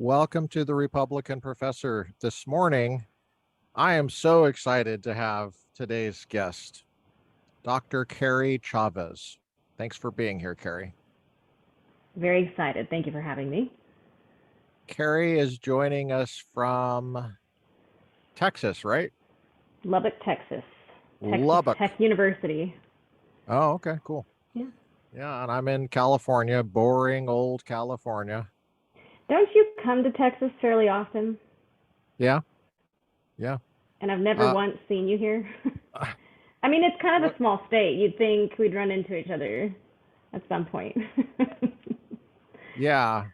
Welcome to the Republican Professor. This morning, I am so excited to have today's guest, Dr. Kerry Chavez. Thanks for being here, Kerry. Very excited. Thank you for having me. Kerry is joining us from Texas, right? Lubbock, Texas. Texas Lubbock. Tech University. Oh, okay, cool. Yeah. Yeah, and I'm in California, boring old California. Don't you come to Texas fairly often? Yeah, yeah. And I've never Uh, once seen you here. I mean, it's kind of what? a small state. You'd think we'd run into each other at some point. Yeah,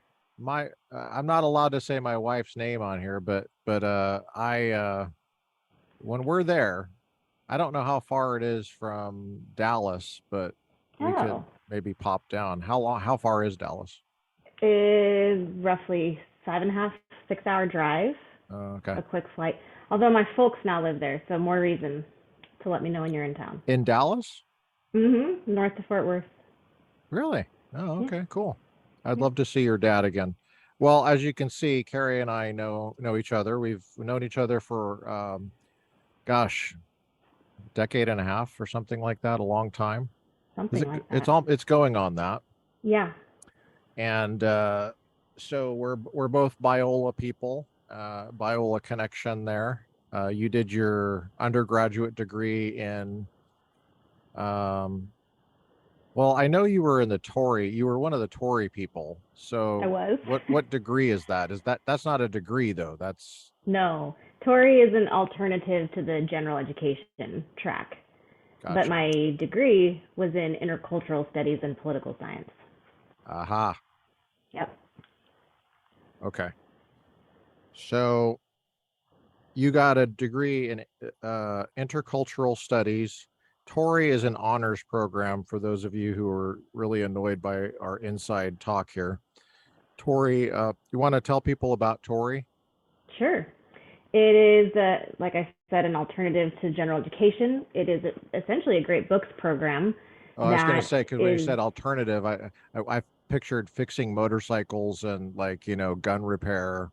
I'm not allowed to say my wife's name on here, but I when we're there, I don't know how far it is from Dallas, but we could Oh, maybe pop down. How far is Dallas? is roughly 5.5, 6 hour drive, Okay. a quick flight. Although my folks now live there, so more reason to let me know when you're in town. In Dallas? North of Fort Worth. Really? Oh, Yeah, okay, cool. I'd yeah. love to see your dad again. Well, as you can see, Carrie and I know each other. We've known each other for gosh, decade and a half or something like that, a long time. Is Something it like it's that. all it's going on that. Yeah. And so we're both Biola people, Biola connection there. You did your undergraduate degree in, um, well, I know you were in the Torrey. You were one of the Torrey people. I So was. what degree is that? That's not a degree though? That's No, Torrey is an alternative to the general education track. But gotcha. my degree was in intercultural studies and political science. Aha. Yep. Okay. So you got a degree in intercultural studies. Torrey is an honors program for those of you who are really annoyed by our inside talk here. Torrey, you want to tell people about Torrey? Sure. It is, like I said, an alternative to general education. It is essentially a great books program Oh, I was going to that say, because when you is, said alternative, I pictured fixing motorcycles and like, gun repair,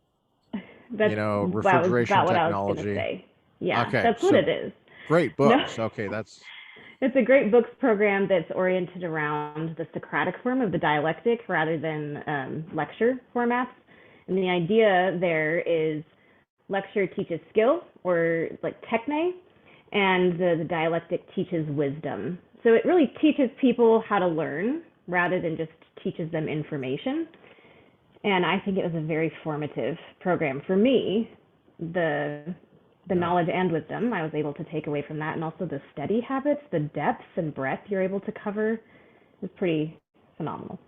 that was refrigeration about what I was going to technology. say. Yeah, Okay, that's what so it is. great No, books. Okay, that's it's a great books program that's oriented around the Socratic form of the dialectic rather than lecture formats. And the idea there is lecture teaches skill or like techne, and the dialectic teaches wisdom. So it really teaches people how to learn rather than just teaches them information. And I think it was a very formative program for me. The the yeah. knowledge and wisdom I was able to take away from that, and also the study habits, the depth and breadth you're able to cover is pretty phenomenal.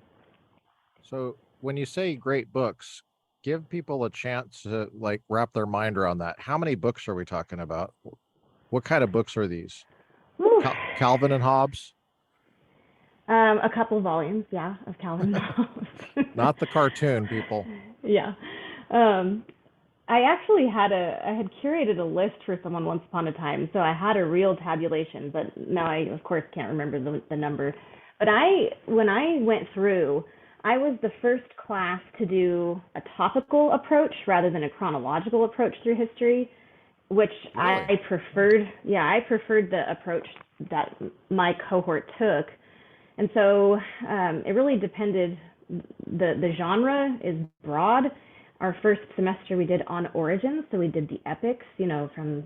So when you say great books, give people a chance to like wrap their mind around that. How many books are we talking about? What kind of books are these? Whew. Calvin and Hobbes, A couple volumes, yeah, of Calvin Hobbes. not the cartoon people. Yeah. Um, I had curated a list for someone once upon a time, so I had a real tabulation, but now I of course can't remember the number. But when I went through, I was the first class to do a topical approach rather than a chronological approach through history, which Really? I preferred. Yeah, I preferred the approach that my cohort took, and so it really depended. The genre is broad. Our first semester we did on origins, so we did the epics, from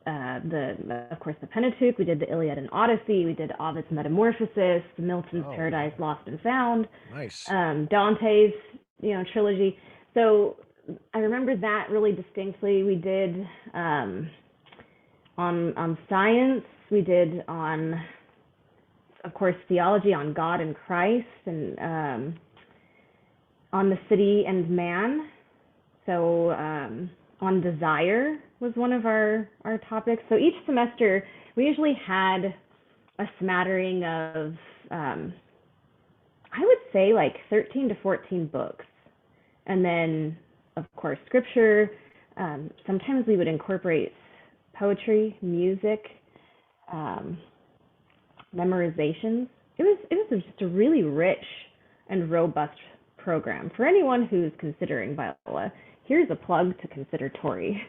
the of course the Pentateuch. We did the Iliad and Odyssey. We did Ovid's Metamorphosis, Milton's Oh, Paradise wow. Lost and Found, Nice. Dante's trilogy. So I remember that really distinctly. We did on science. We did on, of course, theology, on God and Christ, and on the city and man. So on desire was one of our topics. So each semester we usually had a smattering of, I would say, like 13 to 14 books. And then, of course, scripture. Sometimes we would incorporate poetry, music, um, memorizations. It was just a really rich and robust program. For anyone who's considering Biola, here's a plug to consider Torrey.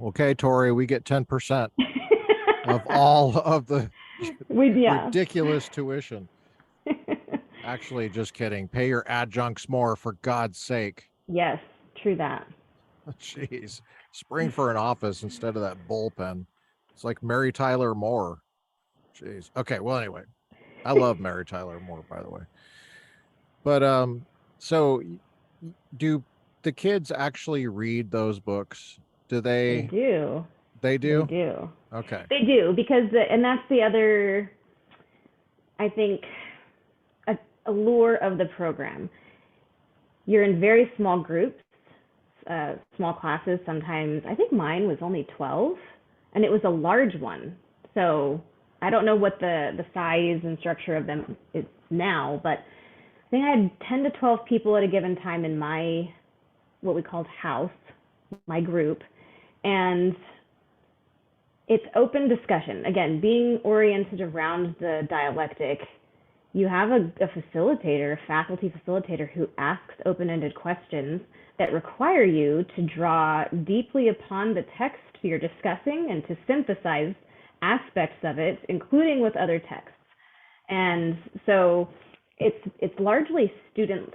Okay, Tori, we get 10% of all of the ridiculous tuition. Actually, just kidding. Pay your adjuncts more, for God's sake. Yes, true that. Jeez. Spring for an office instead of that bullpen. It's like Mary Tyler Moore. Jeez. Okay, well, anyway. I love Mary Tyler Moore, by the way. But so do the kids actually read those books? Do They they? do. They do? They do. Okay. They do, because and that's the other, I think, allure of the program. You're in very small groups, small classes. Sometimes, I think mine was only 12, and it was a large one. So I don't know what the size and structure of them is now, but I think I had 10 to 12 people at a given time in my, what we called house, my group. And it's open discussion. Again, being oriented around the dialectic, you have a facilitator, a faculty facilitator, who asks open-ended questions that require you to draw deeply upon the text you're discussing and to synthesize aspects of it, including with other texts. And so it's largely students,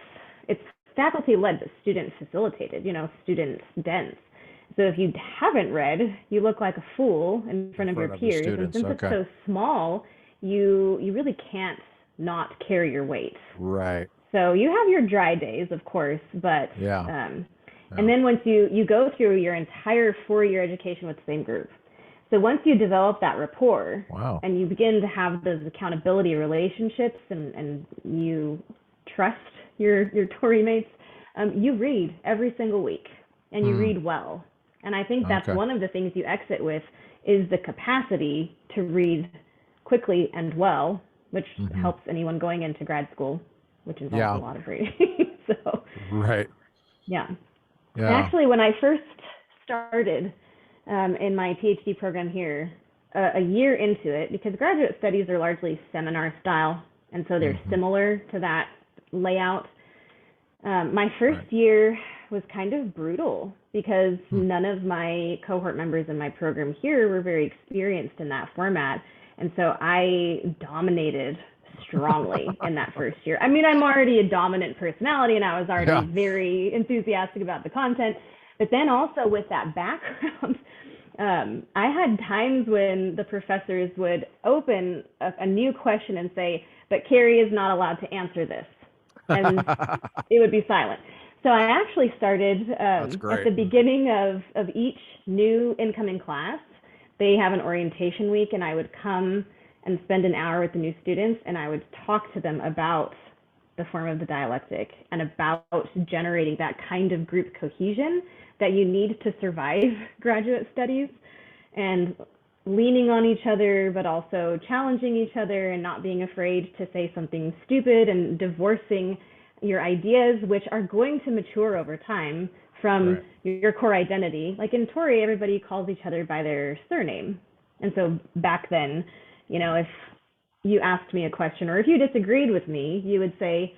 it's faculty-led, but student-facilitated, student dense. So if you haven't read, you look like a fool in front of your peers. And since it's so small, you really can't not carry your weight. Right. So you have your dry days, of course, but and then once you go through your entire 4-year education with the same group. So once you develop that rapport, and you begin to have those accountability relationships, and you trust your Torrey mates, you read every single week, and you read well. And I think that's one of the things you exit with, is the capacity to read quickly and well, which helps anyone going into grad school, which involves a lot of reading. So yeah. And actually, when I first started in my Ph.D. program here, a year into it, because graduate studies are largely seminar style, and so they're similar to that layout. My first year was kind of brutal, because none of my cohort members in my program here were very experienced in that format. And so I dominated strongly in that first year. I mean, I'm already a dominant personality, and I was already very enthusiastic about the content. But then also with that background, I had times when the professors would open a new question and say, but Kerry is not allowed to answer this. And it would be silent. So I actually started at the beginning of each new incoming class. They have an orientation week, and I would come and spend an hour with the new students, and I would talk to them about the form of the dialectic and about generating that kind of group cohesion that you need to survive graduate studies, and leaning on each other, but also challenging each other and not being afraid to say something stupid, and divorcing your ideas, which are going to mature over time, from your core identity. Like in Torrey, everybody calls each other by their surname. And so back then, if you asked me a question, or if you disagreed with me, you would say,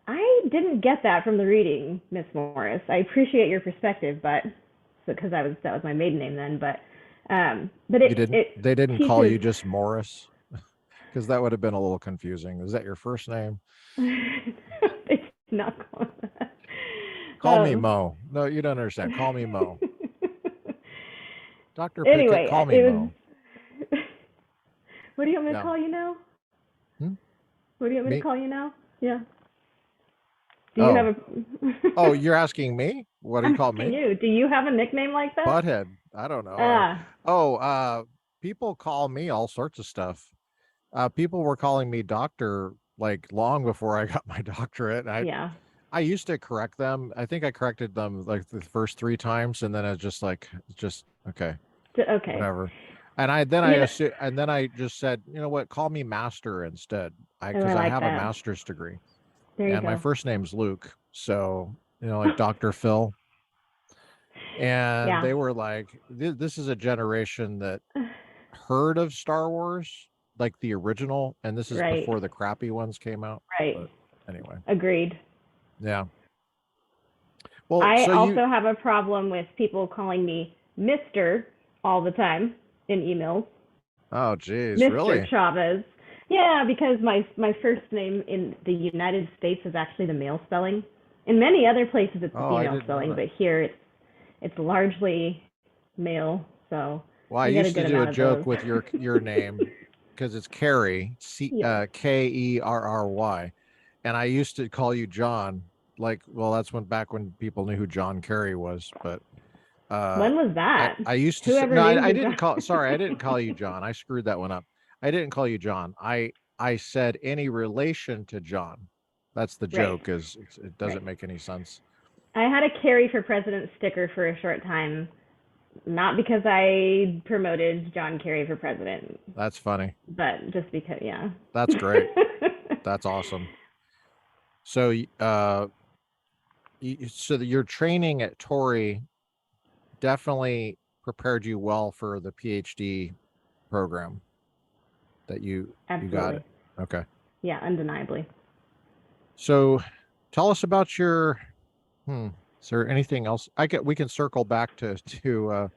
I didn't get that from the reading, Miss Morris. I appreciate your perspective, but because that was my maiden name then, but they didn't call you just Morris, because that would have been a little confusing. Is that your first name? They did not call that. Call me Mo. No, you don't understand. Call me Mo. Dr. Pickett, call me Mo. What do you want me to call you now? What do you want me to call you now? Yeah. Do you have a... Oh, you're asking me? What do you call me? You. Do you have a nickname like that? Butthead. I don't know. People call me all sorts of stuff. People were calling me doctor like long before I got my doctorate. I used to correct them. I think I corrected them like the first 3 times, and then I just okay, whatever. And I just said, you know what, call me master instead, because I have a master's degree, and my first name's Luke, so like Dr. Phil. And they were like, this is a generation that heard of Star Wars, like the original, and this is before the crappy ones came out. Right. Anyway, Agreed. yeah. Well, I so also have a problem with people calling me Mr. all the time in emails. oh, geez, Mr. really? Chavez. Yeah, because my first name in the United States is actually the male spelling. In many other places it's the Oh, I female didn't know spelling, that. but here it's largely male. So Well, I we get a used to good do a amount of joke those. with your name because it's Kerry, Yeah. Kerry, and I used to call you John. Like, well, that's back when people knew who John Kerry was. But uh, When was that? I used to say Whoever no, named I you didn't John. call. Sorry, I didn't call you John. I screwed that one up. I didn't call you John. I said any relation to John. That's the Right. joke. It doesn't Right. make any sense. I had a Kerry for President sticker for a short time, not because I promoted John Kerry for president, That's funny. but just because, yeah. That's great. That's awesome. So, so that your training at Torrey definitely prepared you well for the PhD program that you got Absolutely. it. Okay. Yeah, undeniably. So tell us about your is there anything else? We can circle back to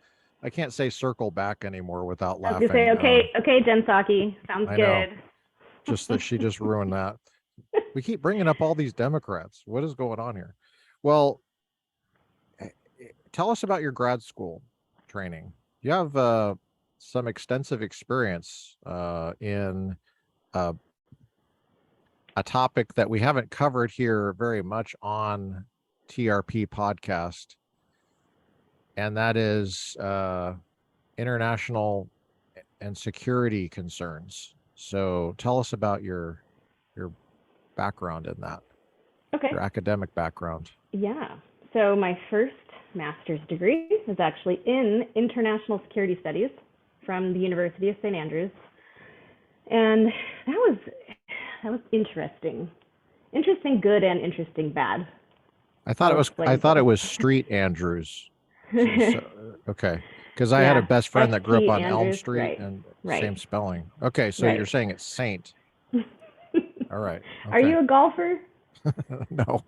I can't say circle back anymore without I was gonna say, laughing. okay, Jen Psaki, sounds I know. good. Just that she just ruined that. We keep bringing up all these Democrats. What is going on here? Well, tell us about your grad school training. You have some extensive experience in uh, a topic that we haven't covered here very much on TRP podcast, and that is international and security concerns. So tell us about your background in that, Okay. your academic background. Yeah. So my first master's degree is actually in international security studies from the University of St. Andrews. And that was interesting. Interesting good and interesting bad. I'll I explain thought it both. was Street Andrews. Okay, because I had a Yeah, best friend that grew up ST on Elm Andrews, Street right. and Right. same spelling. Okay, so you're Right. saying it's Saint. All right. Are Okay. you a golfer? No.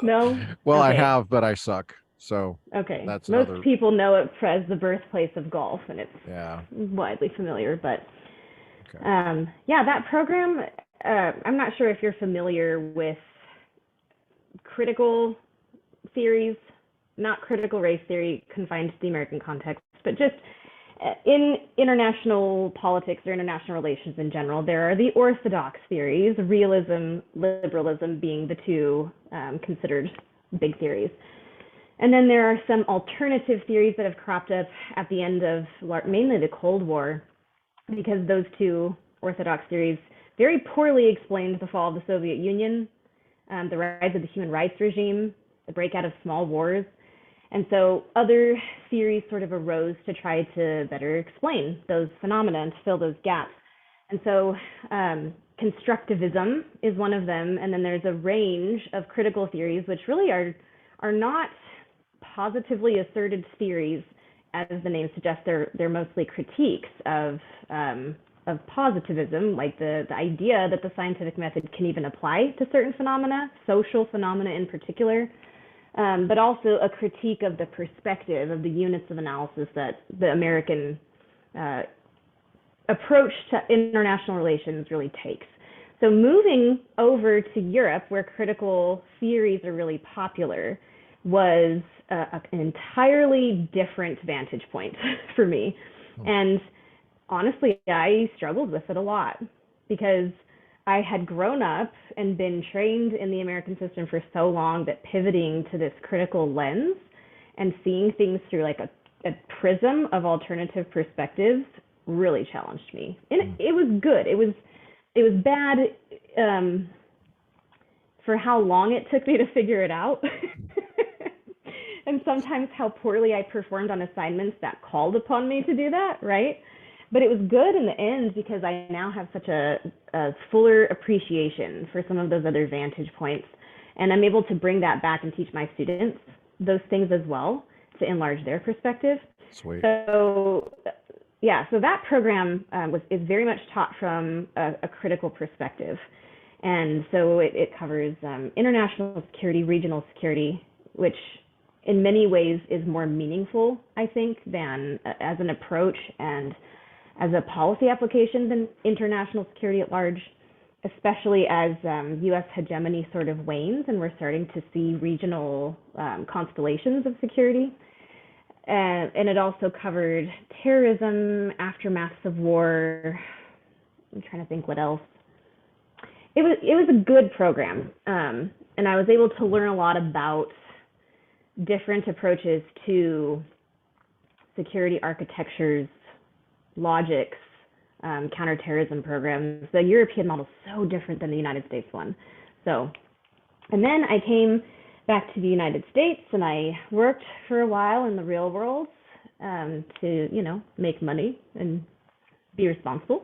No? Well, I Okay. have, but I suck. So Okay. that's Most another. people know it as the birthplace of golf, and it's Yeah. widely familiar. But Okay. yeah, that program, I'm not sure if you're familiar with critical theories, not critical race theory confined to the American context, but just in international politics or international relations in general, there are the orthodox theories, realism, liberalism being the two considered big theories. And then there are some alternative theories that have cropped up at the end of mainly the Cold War, because those two orthodox theories very poorly explained the fall of the Soviet Union, the rise of the human rights regime, the breakout of small wars. And so other theories sort of arose to try to better explain those phenomena and to fill those gaps. And so constructivism is one of them. And then there's a range of critical theories, which really are not positively asserted theories, as the name suggests. They're mostly critiques of positivism, like the idea that the scientific method can even apply to certain phenomena, social phenomena in particular, but also a critique of the perspective of the units of analysis that the American approach to international relations really takes. So moving over to Europe, where critical theories are really popular, was an entirely different vantage point for me. And honestly, I struggled with it a lot because I had grown up and been trained in the American system for so long that pivoting to this critical lens and seeing things through like a prism of alternative perspectives really challenged me. And it was good. It was bad for how long it took me to figure it out. And sometimes how poorly I performed on assignments that called upon me to do that, right? But it was good in the end because I now have such a fuller appreciation for some of those other vantage points. And I'm able to bring that back and teach my students those things as well to enlarge their perspective. Sweet. So yeah, so that program is very much taught from a critical perspective. And so it covers international security, regional security, which in many ways is more meaningful, I think, than as an approach and as a policy application than international security at large, especially as U.S. hegemony sort of wanes and we're starting to see regional constellations of security. And it also covered terrorism, aftermaths of war. I'm trying to think what else. It was a good program, and I was able to learn a lot about different approaches to security architectures, logics, counterterrorism programs. The European model is so different than the United States one. So, and then I came back to the United States and I worked for a while in the real world to, make money and be responsible.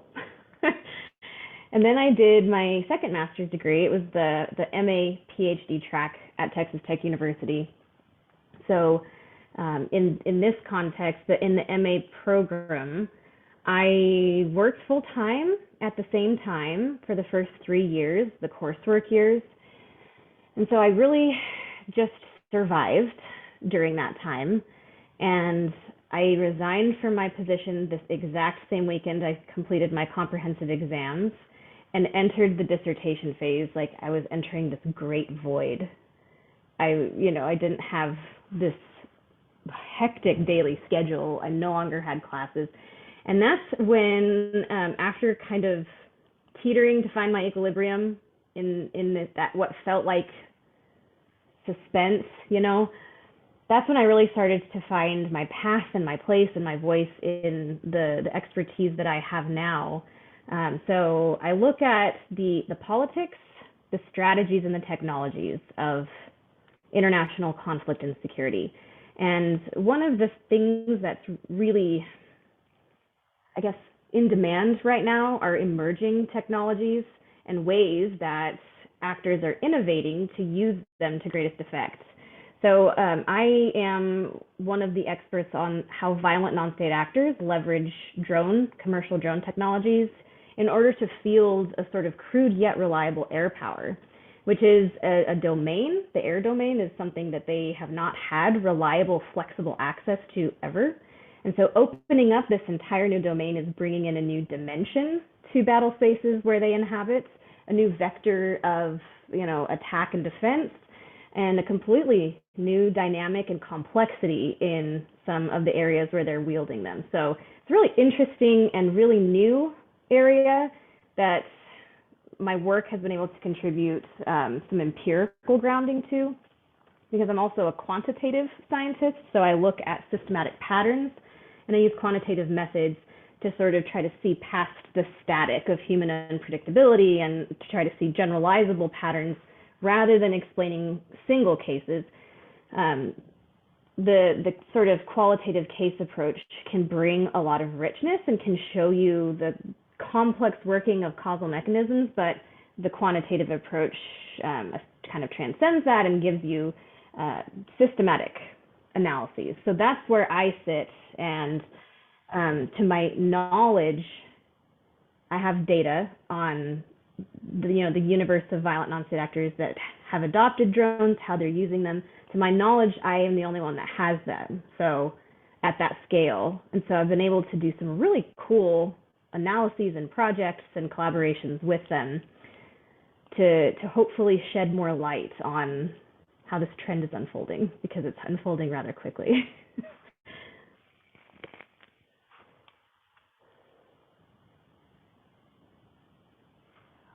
And then I did my second master's degree. It was the MA Ph.D. track at Texas Tech University. So in this context, in the MA program, I worked full time at the same time for the first 3 years, the coursework years. And so I really just survived during that time. And I resigned from my position this exact same weekend I completed my comprehensive exams and entered the dissertation phase like I was entering this great void. I didn't have this hectic daily schedule. I no longer had classes. And that's when, after kind of teetering to find my equilibrium in that what felt like suspense, that's when I really started to find my path and my place and my voice in the expertise that I have now. So I look at the politics, the strategies, and the technologies of international conflict and security. And one of the things that's really, I guess, in demand right now are emerging technologies and ways that actors are innovating to use them to greatest effect. So I am one of the experts on how violent non-state actors leverage commercial drone technologies in order to field a sort of crude yet reliable air power, which is a domain. The air domain is something that they have not had reliable, flexible access to ever. And so opening up this entire new domain is bringing in a new dimension to battle spaces where they inhabit, a new vector of, attack and defense, and a completely new dynamic and complexity in some of the areas where they're wielding them. So it's a really interesting and really new area that my work has been able to contribute some empirical grounding to, because I'm also a quantitative scientist. So I look at systematic patterns and I use quantitative methods to sort of try to see past the static of human unpredictability and to try to see generalizable patterns rather than explaining single cases. The sort of qualitative case approach can bring a lot of richness and can show you the complex working of causal mechanisms, but the quantitative approach kind of transcends that and gives you systematic analyses. So that's where I sit, and to my knowledge, I have data on the universe of violent non-state actors that have adopted drones, how they're using them. To my knowledge, I am the only one that has them, so at that scale. And so I've been able to do some really cool analyses and projects and collaborations with them to hopefully shed more light on how this trend is unfolding, because it's unfolding rather quickly.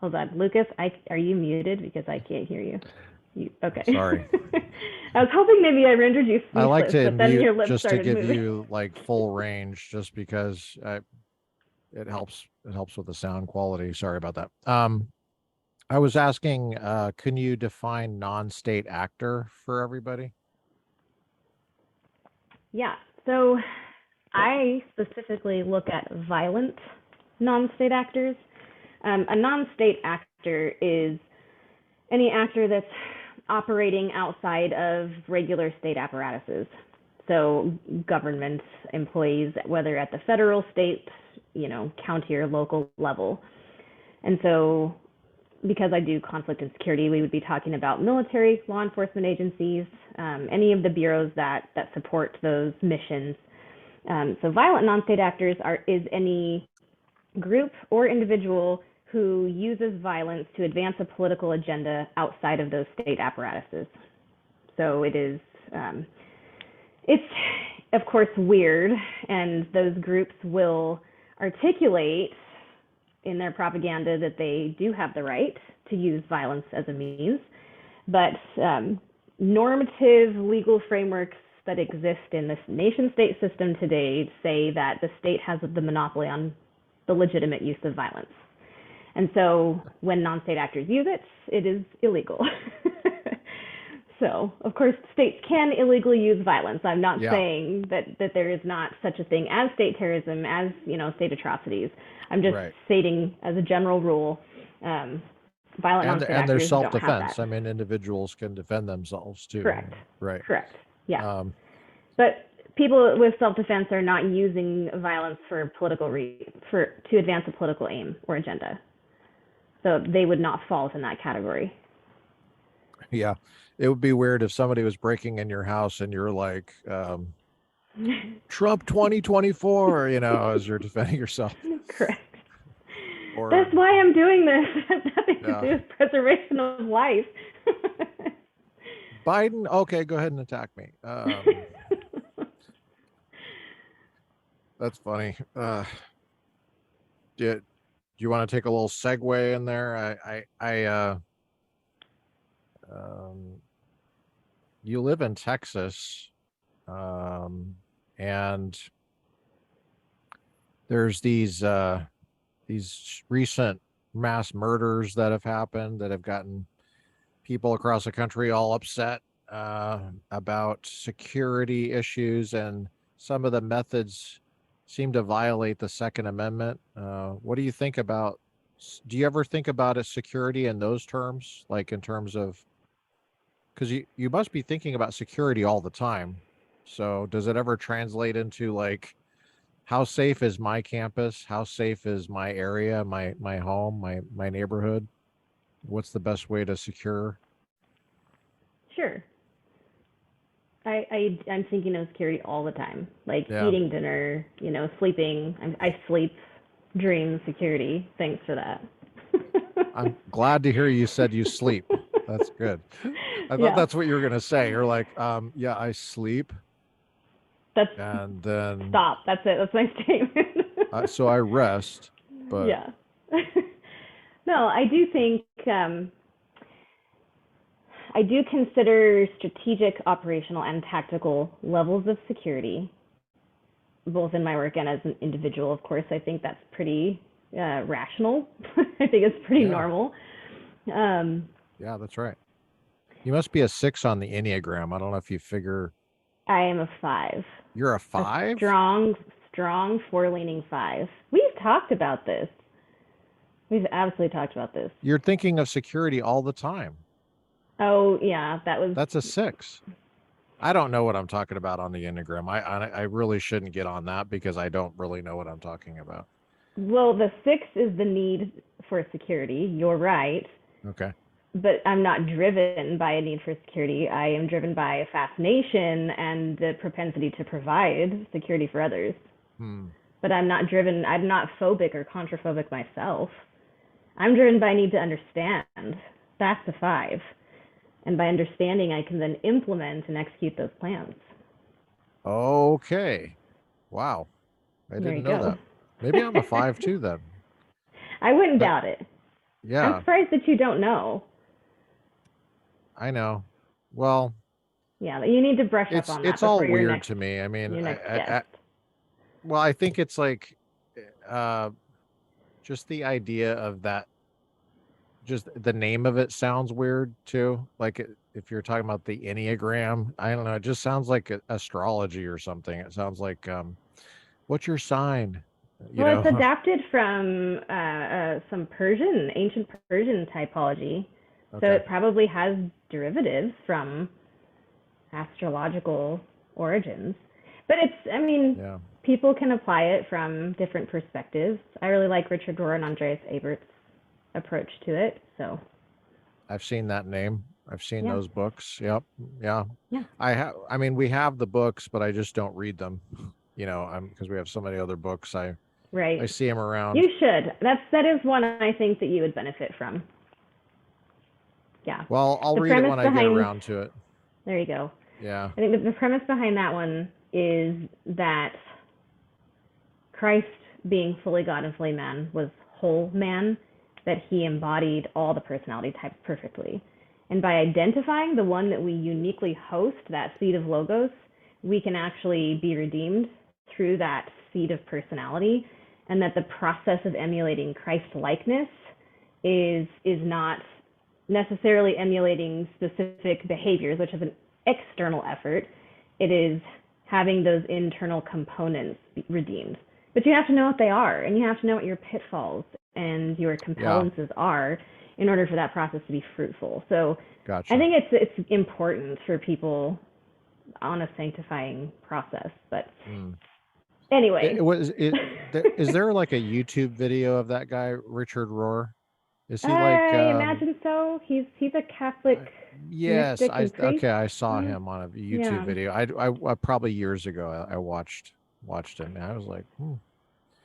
Hold on, Lucas, are you muted? Because I can't hear you. Okay. Sorry. I was hoping maybe I rendered you speechless, I like to but then your mute lips just to started give moving. you like full range, just because it helps with the sound quality. Sorry about that. I was asking, can you define non-state actor for everybody? Yeah, so I specifically look at violent non-state actors. A non-state actor is any actor that's operating outside of regular state apparatuses. So government employees, whether at the federal, state, county or local level. And so because I do conflict and security, we would be talking about military, law enforcement agencies, any of the bureaus that support those missions. So violent non-state actors is any group or individual who uses violence to advance a political agenda outside of those state apparatuses. So it's of course weird, and those groups will articulate in their propaganda that they do have the right to use violence as a means, but normative legal frameworks that exist in this nation-state system today say that the state has the monopoly on the legitimate use of violence. And so when non-state actors use it, it is illegal. So, of course, states can illegally use violence. I'm not saying that there is not such a thing as state terrorism, as, state atrocities. I'm just stating as a general rule, violent non-state and there's actors don't have self-defense. that. I mean, individuals can defend themselves too. Correct. Right. Correct. Yeah. But people with self-defense are not using violence for to advance a political aim or agenda. So they would not fall within that category. Yeah. It would be weird if somebody was breaking in your house and you're like, Trump 2024, as you're defending yourself. Correct. Or, that's why I'm doing this. It has nothing to do with preservation of life. Biden, okay, go ahead and attack me. That's funny. Do you want to take a little segue in there? You live in Texas, and there's these recent mass murders that have happened that have gotten people across the country all upset about security issues, and some of the methods seem to violate the Second Amendment. What do you think about? Do you ever think about security in those terms, like in terms of? Because you must be thinking about security all the time. So does it ever translate into like, how safe is my campus? How safe is my area, my home, my neighborhood? What's the best way to secure? Sure. I'm thinking of security all the time, like eating dinner, sleeping. I sleep, dream, security. Thanks for that. I'm glad to hear you said you sleep. That's good. I thought that's what you were going to say. You're like, yeah, I sleep. And then stop. That's it. That's my statement. So I rest, but yeah. No, I do think I do consider strategic, operational, and tactical levels of security, both in my work and as an individual. Of course, I think that's pretty rational. I think it's pretty normal. Yeah, that's right. You must be a 6 on the Enneagram. I don't know if you figure. I am a 5. You're a 5? A strong, foreleaning 5. We've talked about this. We've absolutely talked about this. You're thinking of security all the time. Oh, yeah, That's a 6. I don't know what I'm talking about on the Enneagram. I really shouldn't get on that because I don't really know what I'm talking about. Well, the 6 is the need for security. You're right. Okay. But I'm not driven by a need for security. I am driven by a fascination and the propensity to provide security for others. But I'm not phobic or contraphobic myself. I'm driven by a need to understand. That's the 5. And by understanding, I can then implement and execute those plans. Okay. Wow. I didn't know that. Maybe I'm a 5 too then. I wouldn't doubt it. Yeah. I'm surprised that you don't know. I know. Well. Yeah, you need to brush up on that. It's all weird to me. I mean, well, I think it's like just the idea of that. Just the name of it sounds weird too. Like if you're talking about the Enneagram, I don't know. It just sounds like astrology or something. It sounds like, what's your sign? Well, it's adapted from some ancient Persian typology. Okay. So it probably has derivatives from astrological origins. But people can apply it from different perspectives. I really like Richard Rohr and Andreas Ebert's approach to it. So I've seen that name. I've seen yeah, those books. Yep. Yeah. yeah, I mean, we have the books, but I just don't read them. Because we have so many other books. I right. see them around. You should. That is one I think that you would benefit from. Yeah. Well, I'll The read it premise when I get behind around to it. there you go. Yeah. I think the premise behind that one is that Christ, being fully God and fully man, was whole man, that he embodied all the personality types perfectly. And by identifying the one that we uniquely host, that seed of logos, we can actually be redeemed through that seed of personality, and that the process of emulating Christ likeness is not necessarily emulating specific behaviors, which is an external effort. It is having those internal components redeemed. But you have to know what they are, and you have to know what your pitfalls and your compellences are in order for that process to be fruitful. So Gotcha. I think it's important for people on a sanctifying process. But anyway, Is there like a YouTube video of that guy, Richard Rohr? Is he like, I imagine so. He's a Catholic yes, mystic and priest. I saw him on a YouTube Yeah. video. I probably years ago, I watched him, and I was like,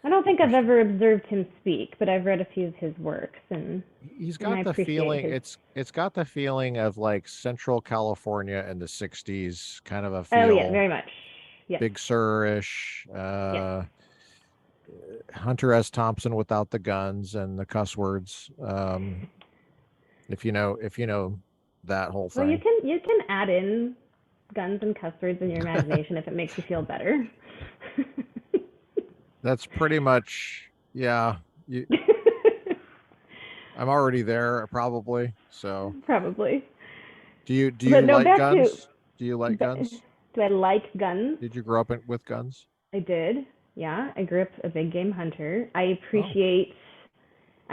I don't think I've ever observed him speak, but I've read a few of his works, and he's I got the appreciate feeling, his. it's got the feeling of like Central California in the 60s, kind of a Oh yeah, feel. very much. Yes. Big Sur-ish, Yes. Hunter S. Thompson without the guns and the cuss words. If you know that whole Well, thing. you can add in guns and cuss words in your imagination if it makes you feel better. That's pretty much, yeah. I'm already there probably. So Probably. do you But no, like back to guns? Do you like guns? do I like guns? Did you grow up with guns? I did. Yeah, I grew up a big game hunter. Oh, I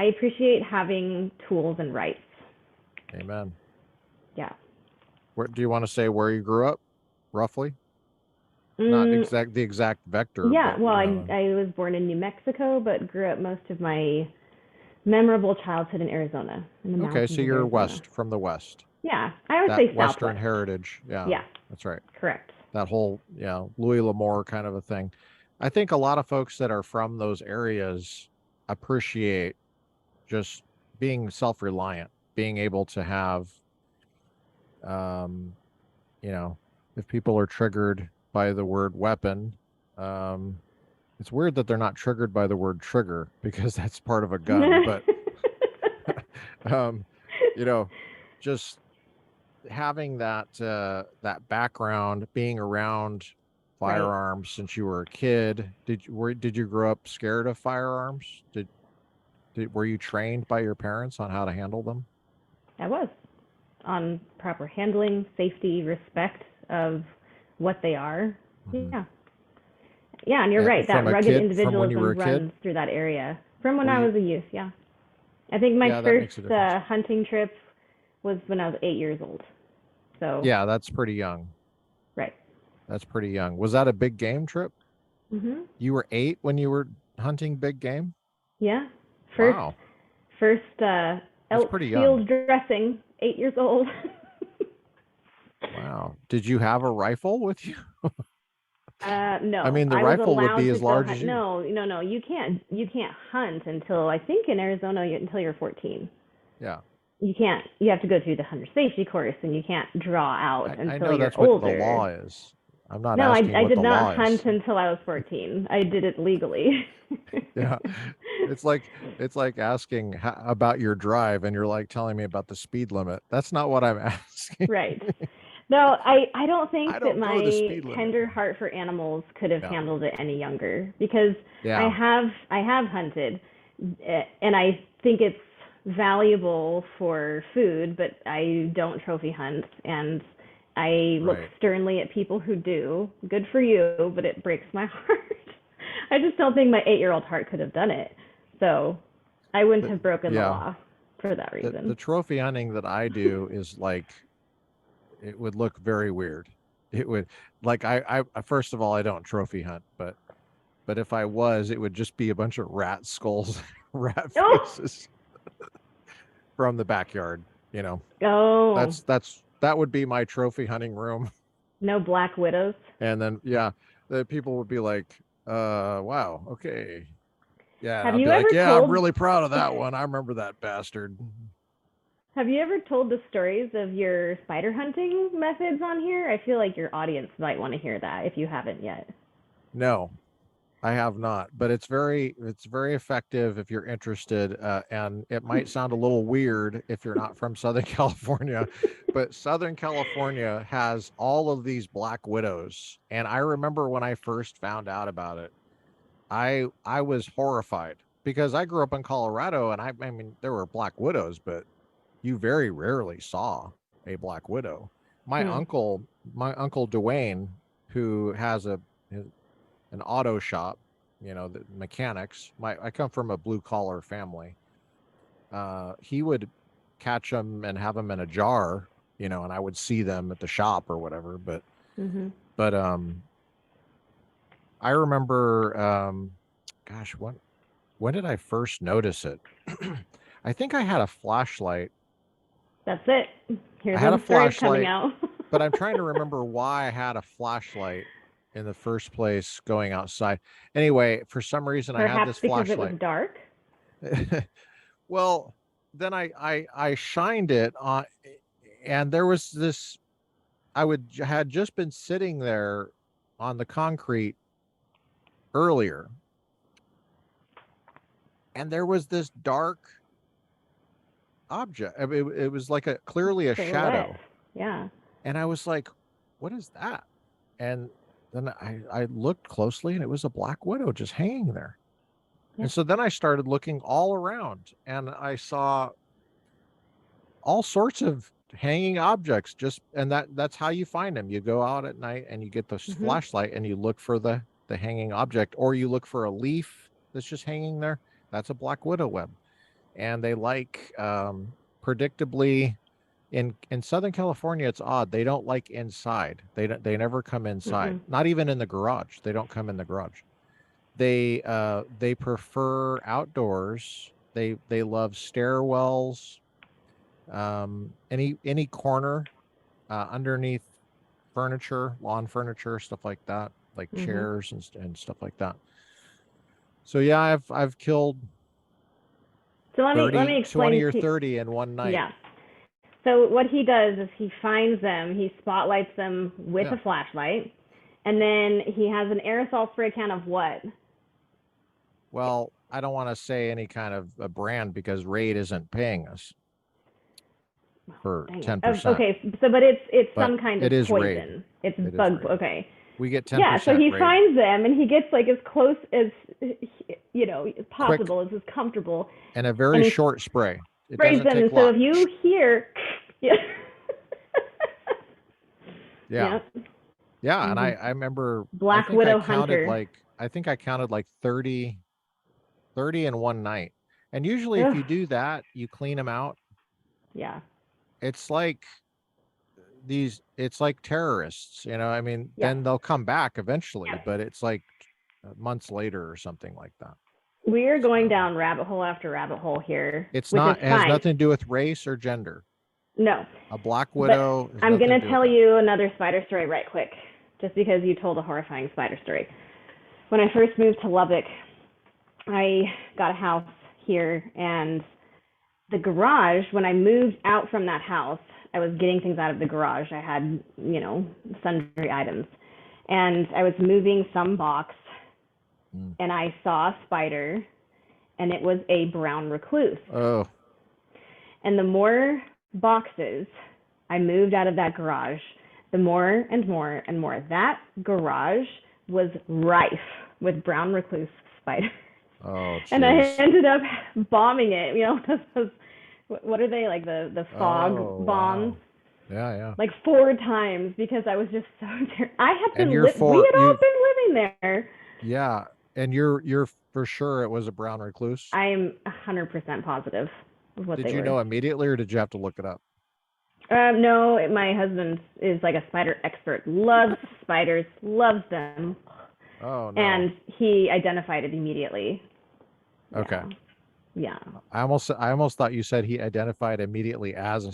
appreciate having tools and rights. amen. Yeah. Where do you want to say where you grew up, roughly? Not Mm, the exact vector, yeah, but well, I was born in New Mexico, but grew up most of my memorable childhood in Arizona, in the okay. So mountains of you're Arizona. west, from the west. Yeah, I would That say Western southwest. heritage. Yeah, Yeah, that's right. correct. That whole, Louis L'Amour kind of a thing. I think a lot of folks that are from those areas appreciate just being self-reliant, being able to have, um, you know, if people are triggered by the word weapon, um, it's weird that they're not triggered by the word trigger because that's part of a gun, but, um, you know, just having that background, being around Right. firearms since you were a kid. Did you grow up scared of firearms? Were you trained by your parents on how to handle them? I was on proper handling, safety, respect of what they are. Mm-hmm. Yeah. Yeah, and you're And right. That rugged from when you were individualism a kid, runs through that area from when were I you? was a youth. Yeah. I think my Yeah, that first makes a difference. hunting trip was when I was 8 years old. So, Yeah, that's pretty young. right. That's pretty young. Was that a big game trip? Mhm. You were 8 when you were hunting big game? Yeah. First Wow, first that's elk pretty young. field dressing, 8 years old. Wow. Did you have a rifle with you? I No, mean, the I was rifle would be allowed to as go large as hunt. you. No, no, no. You can't hunt until I think in Arizona until you're 14. Yeah. You can't. You have to go through the hunter safety course, and you can't draw out I until know you're that's what the older. law is. I'm not No, asking I what did the not law hunt is. until I was 14. I did it legally. Yeah. It's like asking about your drive and you're like telling me about the speed limit. That's not what I'm asking. Right. No, I don't I think that don't go the my speed limit. tender heart for animals could have Yeah. handled it any younger because Yeah. I have hunted, and I think it's valuable for food, but I don't trophy hunt, and I look Right. sternly at people who do. Good for you, but it breaks my heart. I just don't think my 8-year-old heart could have done it. So I wouldn't But have broken the yeah, law for that the reason. trophy hunting that I do is like it would look very weird. It would like first of all I don't trophy hunt, but if I was, it would just be a bunch of rat skulls, rat Oh, faces. from the backyard, you know. Oh, That would be my trophy hunting room. no black widows. And then yeah, the people would be like, wow, okay. Yeah, and Have I'd you be like, ever yeah, I'm told really proud of that one. I remember that bastard. Have you ever told the stories of your spider hunting methods on here? I feel like your audience might want to hear that if you haven't yet. No, I have not, but it's very effective if you're interested. And it might sound a little weird if you're not from Southern California, but Southern California has all of these black widows. And I remember when I first found out about it, I was horrified because I grew up in Colorado, and I mean there were black widows, but you very rarely saw a black widow. My Hmm. uncle, my uncle Dwayne, who has an auto shop, you know, the mechanics. I come from a blue collar family. He would catch them and have them in a jar, you know, and I would see them at the shop or whatever. Mhm. But I remember, gosh, when did I first notice it? I think I had a flashlight. That's it. I Here's had where a the story's coming flashlight, out. but I'm trying to remember why I had a flashlight in the first place going outside. Anyway, for some reason I had Perhaps this because it was flashlight. dark. Well, then I shined it on, and there was this. Had just been sitting there on the concrete earlier, and there was this dark object. I mean, it was like clearly a Silhouette. shadow, Yeah. and I was like, "What is that?" And then I looked closely, and it was a black widow just hanging there. Yeah. And so then I started looking all around, and I saw all sorts of hanging objects, just and that's how you find them. You go out at night and you get the Mhm. flashlight and you look for the hanging object, or you look for a leaf that's just hanging there. That's a black widow web. And they like, predictably, in Southern California, it's odd, they don't like inside. They never come inside, Mm-mm. not even in the garage. They don't come in the garage. They prefer outdoors. They love stairwells, any corner, underneath furniture, lawn furniture, stuff like that, like Mhm. chairs and stuff like that. So yeah, I've killed So let me 30, 20 explain or to 30 in one night. yeah. So what he does is he finds them, he spotlights them with Yeah. a flashlight, and then he has an aerosol spray can of what? Well, I don't want to say any kind of a brand because Raid isn't paying us for Dang it. 10%, Okay, so but it's but some kind of it is Raid. poison. It's It is bug. Raid. Okay. We get Yeah, so 10% he Raid. finds them and he gets like as close as as Quick possible, as comfortable, and a and very he short spray. It sprays doesn't them. take And so long. if you hear, yeah, Yeah. yeah, Yeah, and hmm I remember Black Widow Hunter. I think I counted like 30 in one night. And usually if Ugh, you do that, you clean them out. yeah, It's like it's like terrorists, you know. I mean, yeah, then they'll come back eventually, yeah. but it's like months later or something like that. We are going So down rabbit hole after rabbit hole here, it's which is not, it has fine. nothing to do with race or gender. No, A black but widow has I'm nothing gonna to do with tell that. you another spider story right quick, just because you told a horrifying spider story. When I first moved to Lubbock, I got a house here, and the garage, when I moved out from that house, I was getting things out of the garage. I had, sundry items. And I was moving some box, Mm. and I saw a spider, and it was a brown recluse. Oh, And the more boxes I moved out of that garage, the more and more and more. That garage was rife with brown recluse spiders. oh, And I jeez. ended up bombing it. Those, what are they, like the fog Oh, bombs? wow. Yeah, yeah. Like 4 times because I was just so I had And been you're we for had all you, been living there. yeah. And you're for sure it was a brown recluse. I am 100% positive of what Did they you were. know immediately, or did you have to look it up? No, my husband is like a spider expert. Loves spiders, loves them, Oh no. and he identified it immediately. Okay. Yeah, Yeah. I almost thought you said he identified immediately as a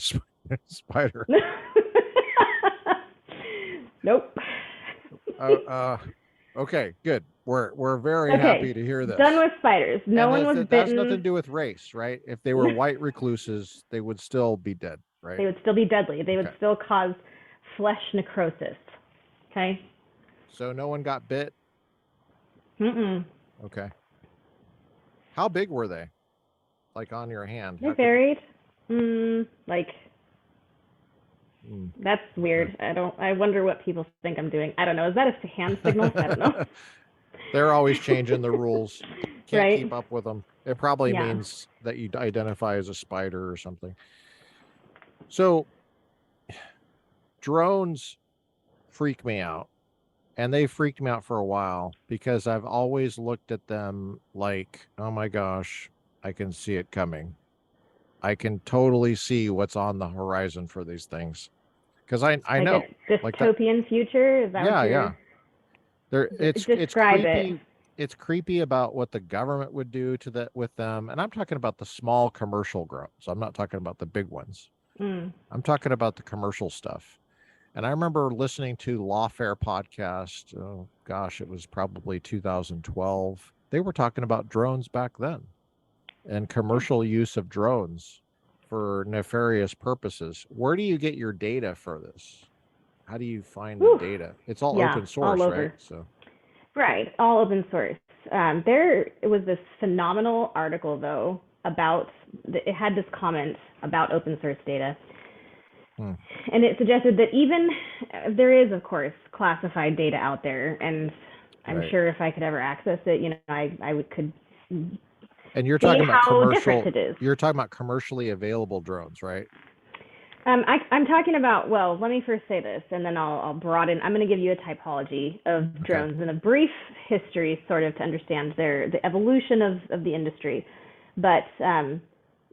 spider. Nope. Uh, uh, okay, good. We're very happy Okay, to hear done this. with spiders. No And one was that has nothing to bitten. do with race, right? If they were white recluses, they would still be dead, right? They would still be deadly. They would Okay. still cause flesh necrosis. Okay? So no one got bit. Mm-mm. Okay. How big were they? Like on your hand? They How could you? varied. Like, Mm, that's okay. weird. I wonder what people think I'm doing. I don't know. Is that a hand signal? I don't know. They're always changing the rules. Can't Right? keep up with them. It probably Yeah. means that you identify as a spider or something. So drones freak me out. And they freaked me out for a while because I've always looked at them like, oh my gosh, I can see it coming. I can totally see what's on the horizon for these things. Because I Like know. a Like that. dystopian future? Is that what Yeah, you're... yeah. There it's Describe it. creepy. It's creepy about what the government would do to that with them. And I'm talking about the small commercial drones. I'm not talking about the big ones. Mm. I'm talking about the commercial stuff. And I remember listening to Lawfare podcast. Oh gosh, it was probably 2012. They were talking about drones back then and Yeah. commercial use of drones for nefarious purposes. Where do you get your data for this? How do you find the Whew. data? It's all Yeah, open all source, right? over. So, Right, all open source. There was this phenomenal article, though, about, it had this comment about open source data. hmm, And it suggested that even, there is, of course, classified data out there. And I'm right. sure if I could ever access it, could And you're see talking about how different commercial, it is. you're talking about commercially available drones, right? I'm talking about, well, let me first say this, and then I'll broaden. I'm going to give you a typology of Okay. drones and a brief history, sort of, to understand the evolution of the industry. But Hmm.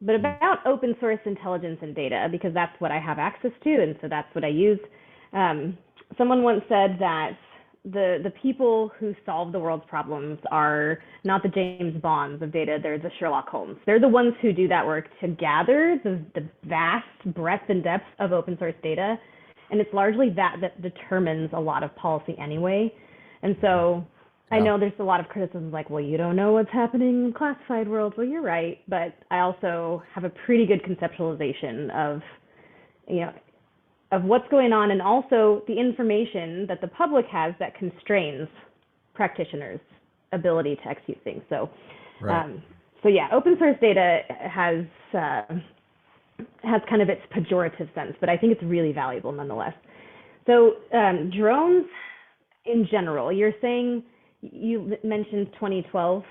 about open source intelligence and data, because that's what I have access to, and so that's what I use. Someone once said that the people who solve the world's problems are not the James Bonds of data, they're the Sherlock Holmes. They're the ones who do that work to gather the vast breadth and depth of open source data. And it's largely that determines a lot of policy anyway. And so I Yeah. know there's a lot of criticisms like, well, you don't know what's happening in classified worlds. Well, you're right, but I also have a pretty good conceptualization of, you know, of what's going on, and also the information that the public has that constrains practitioners' ability to execute things. Right. So yeah, open source data has kind of its pejorative sense, but I think it's really valuable nonetheless. So drones in general, you're saying, you mentioned 2012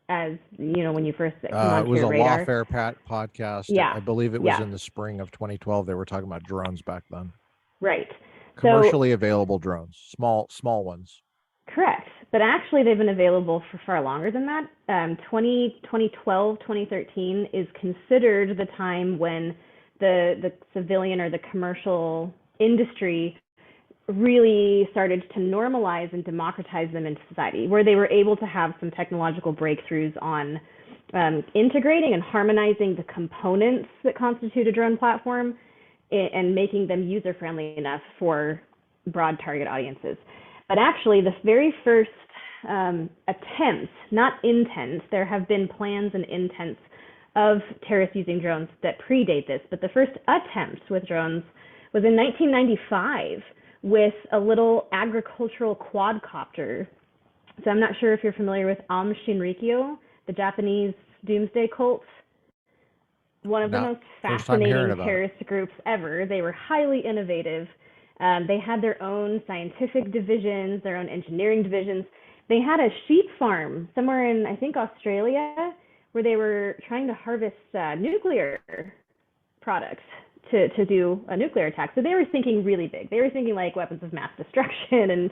as, when you first came It onto was a your radar. Lawfare podcast. Yeah, I believe it was yeah, in the spring of 2012. They were talking about drones back then. right. So Commercially available drones, small ones. correct. But actually, they've been available for far longer than that. 2012, 2013 is considered the time when the civilian or the commercial industry really started to normalize and democratize them into society, where they were able to have some technological breakthroughs on integrating and harmonizing the components that constitute a drone platform and making them user-friendly enough for broad target audiences. But actually, the very first attempts, not intents, there have been plans and intents of terrorists using drones that predate this, but the first attempt with drones was in 1995 with a little agricultural quadcopter. So I'm not sure if you're familiar with Aum Shinrikyo, the Japanese doomsday cult. One of the Not most first time hearing fascinating about it. terrorist groups ever. They were highly innovative. They had their own scientific divisions, their own engineering divisions. They had a sheep farm somewhere in, I think, Australia, where they were trying to harvest nuclear products to do a nuclear attack. So they were thinking really big. They were thinking like weapons of mass destruction.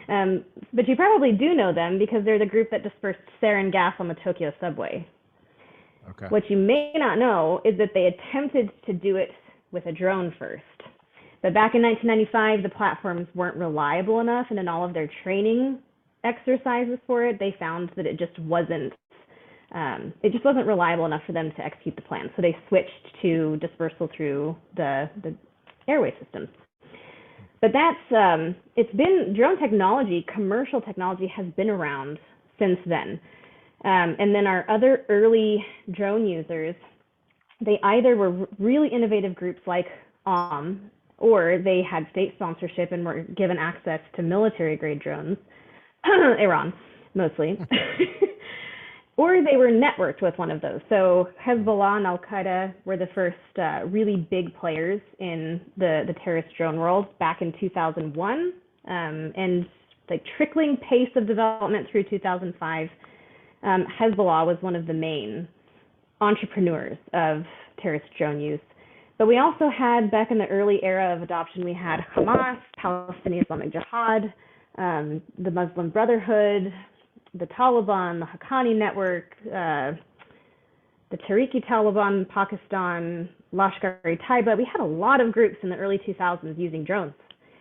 And but you probably do know them because they're the group that dispersed sarin gas on the Tokyo subway. Okay. What you may not know is that they attempted to do it with a drone first. But back in 1995, the platforms weren't reliable enough, and in all of their training exercises for it, they found that it just wasn't it just wasn't reliable enough for them to execute the plan. So they switched to dispersal through the airway systems. But that's, it's been, drone technology, commercial technology has been around since then. And then our other early drone users, they either were really innovative groups like or they had state sponsorship and were given access to military grade drones, Iran mostly, or they were networked with one of those. So Hezbollah and Al-Qaeda were the first really big players in the terrorist drone world back in 2001, and the trickling pace of development through 2005. Hezbollah was one of the main entrepreneurs of terrorist drone use. But we also had, back in the early era of adoption, we had Hamas, Palestinian Islamic Jihad, the Muslim Brotherhood, the Taliban, the Haqqani Network, the Tehrik Taliban in Pakistan, Lashkar-e-Taiba. We had a lot of groups in the early 2000s using drones.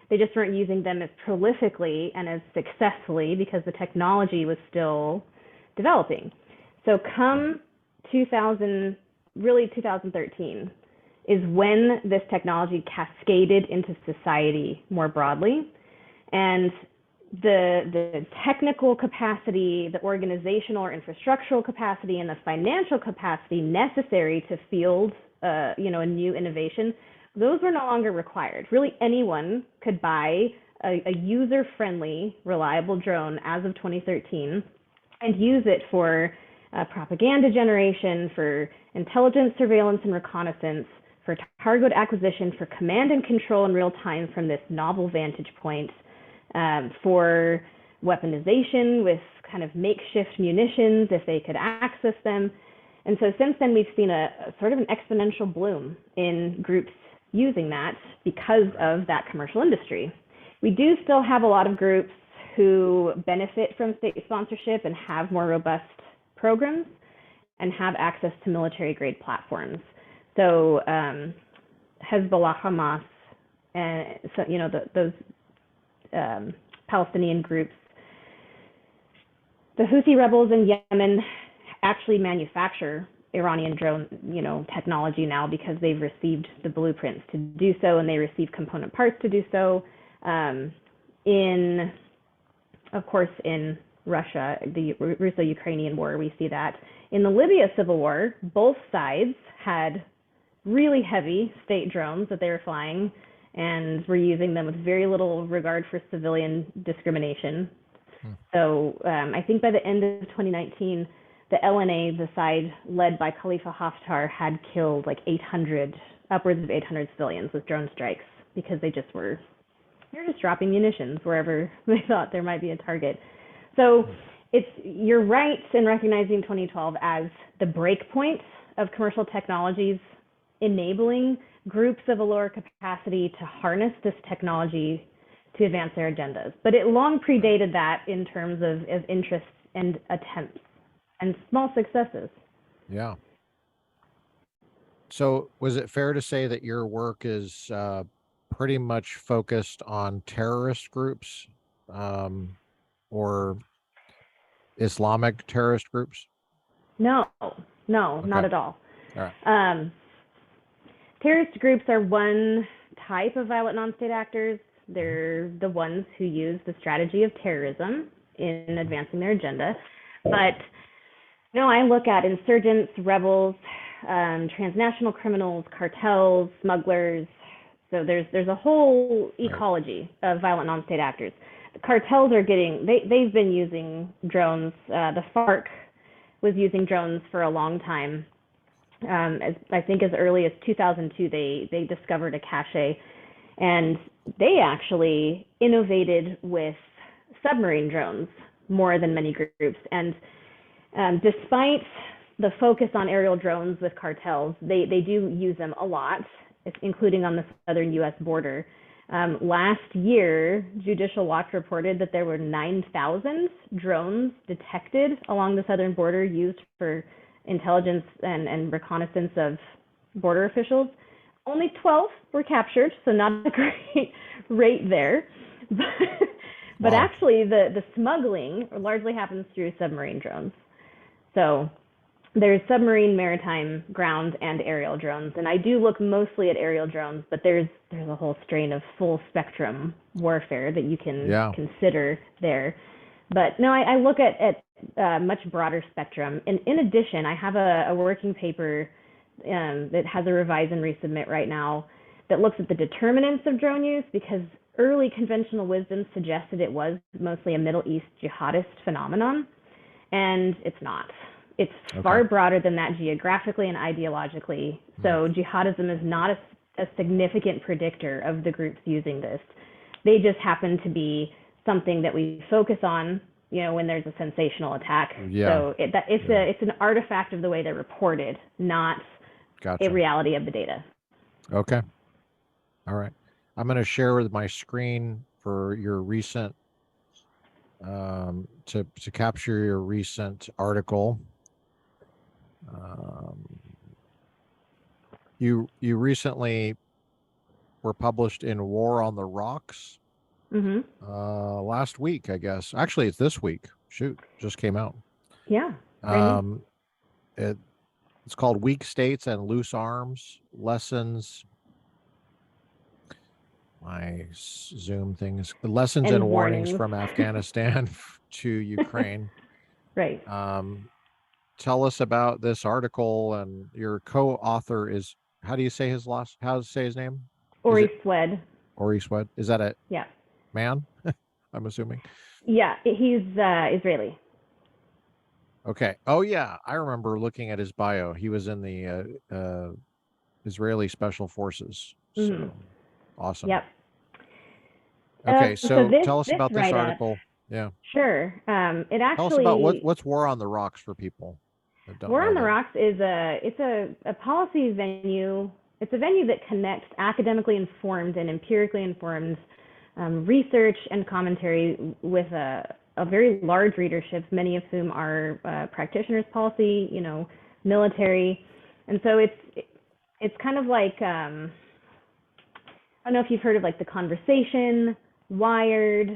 They just weren't using them as prolifically and as successfully because the technology was still developing. So come 2013 is when this technology cascaded into society more broadly. And the technical capacity, the organizational or infrastructural capacity, and the financial capacity necessary to field a new innovation, those were no longer required. Really, anyone could buy a user-friendly, reliable drone as of 2013 and use it for propaganda generation, for intelligence, surveillance, and reconnaissance, for target acquisition, for command and control in real time from this novel vantage point, for weaponization with kind of makeshift munitions if they could access them. And so since then, we've seen a sort of an exponential bloom in groups using that because of that commercial industry. We do still have a lot of groups who benefit from state sponsorship and have more robust programs and have access to military-grade platforms. So Hezbollah, Hamas, and so those Palestinian groups. The Houthi rebels in Yemen actually manufacture Iranian drone, technology now because they've received the blueprints to do so, and they receive component parts to do so. Of course, in Russia, the Russo-Ukrainian war, we see that. In the Libya civil war, both sides had really heavy state drones that they were flying and were using them with very little regard for civilian discrimination. So I think by the end of 2019, the LNA, the side led by Khalifa Haftar, had killed like upwards of 800 civilians with drone strikes because they're just dropping munitions wherever they thought there might be a target. So you're right in recognizing 2012 as the break point of commercial technologies enabling groups of a lower capacity to harness this technology to advance their agendas. But it long predated that in terms of interests and attempts and small successes. Yeah. So was it fair to say that your work is pretty much focused on terrorist groups or Islamic terrorist groups? No, Okay. not at all. All right. Terrorist groups are one type of violent non-state actors. They're the ones who use the strategy of terrorism in advancing their agenda. But no, I look at insurgents, rebels, transnational criminals, cartels, smugglers. So there's a whole ecology of violent non-state actors. The cartels are they've been using drones. The FARC was using drones for a long time. I think as early as 2002, they discovered a cache, and they actually innovated with submarine drones more than many groups. And despite the focus on aerial drones with cartels, they do use them a lot, including on the southern U.S. border. Last year, Judicial Watch reported that there were 9,000 drones detected along the southern border used for intelligence and reconnaissance of border officials. Only 12 were captured, so not a great rate there. But Wow. actually, the smuggling largely happens through submarine drones. So there's submarine, maritime, ground, and aerial drones. And I do look mostly at aerial drones, but there's a whole strain of full spectrum warfare that you can Yeah. consider there. But no, I look at much broader spectrum. And in addition, I have a working paper that has a revise and resubmit right now that looks at the determinants of drone use, because early conventional wisdom suggested it was mostly a Middle East jihadist phenomenon, and it's not. It's far broader than that geographically and ideologically. So jihadism is not a significant predictor of the groups using this. They just happen to be something that we focus on, when there's a sensational attack. Yeah. So it's an artifact of the way they're reported, not Gotcha. a reality of the data. Okay. All right. I'm going to share with my screen for your recent, to capture your recent article. You recently were published in War on the Rocks last week, I guess. Actually, it's this week. Shoot, just came out. Yeah. It's called Weak States and Loose Arms Lessons. My Zoom things. Lessons and warnings from Afghanistan to Ukraine. Right. Tell us about this article, and your co-author is, how do you say his name? Ori Swed. Ori Swed. Is that a Yeah. man? I'm assuming. Yeah, he's Israeli. Okay. Oh yeah, I remember looking at his bio. He was in the Israeli Special Forces. So awesome. Yep. Okay, so tell us about this article. Yeah. Sure. It actually. Tell us about what's War on the Rocks for people that don't know. War on the Rocks is a policy venue. It's a venue that connects academically informed and empirically informed research and commentary with a very large readership, many of whom are practitioners, policy, military, and so it's kind of like I don't know if you've heard of like The Conversation, Wired,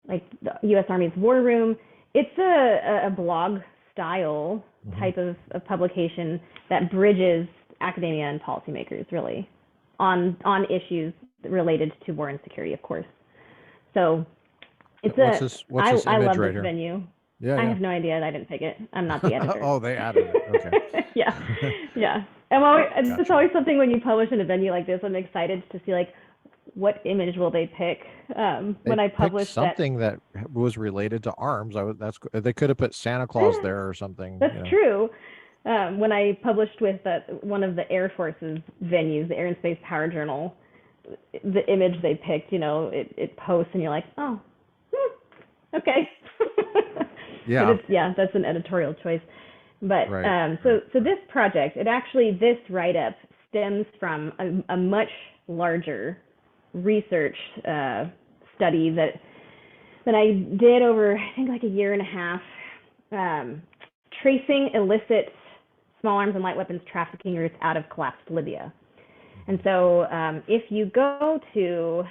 like the U.S. Army's War Room. It's a blog style type of publication that bridges academia and policymakers really on issues related to war and security, of course. So it's what's this I image love right this here? venue. Yeah, I have no idea. I didn't pick it. I'm not the editor. Oh, they added it. Okay. Yeah. It's always something when you publish in a venue like this. I'm excited to see like what image will they pick. When I published something that was related to arms, they could have put Santa Claus there or something. That's true. When I published with one of the Air Force's venues, the Air and Space Power Journal, the image they picked, it posts and you're like, oh, okay. Yeah. That's an editorial choice. But right. So this project, this write-up stems from a much larger research study that I did over, I think, like a year and a half, tracing illicit small arms and light weapons trafficking routes out of collapsed Libya. And so if you go to,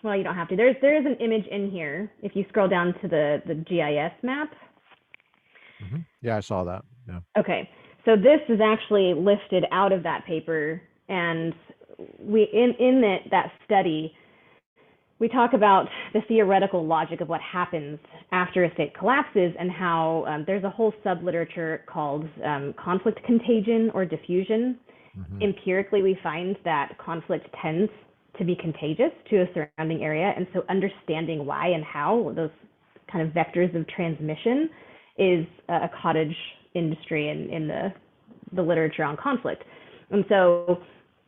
well, you don't have to. There is an image in here. If you scroll down to the GIS map. Yeah, I saw that. Yeah. Okay, so this is actually lifted out of that paper, and we in that study, we talk about the theoretical logic of what happens after a state collapses and how there's a whole sub-literature called conflict contagion or diffusion. Empirically, we find that conflict tends to be contagious to a surrounding area, and so understanding why and how those kind of vectors of transmission is a cottage industry in the literature on conflict. And so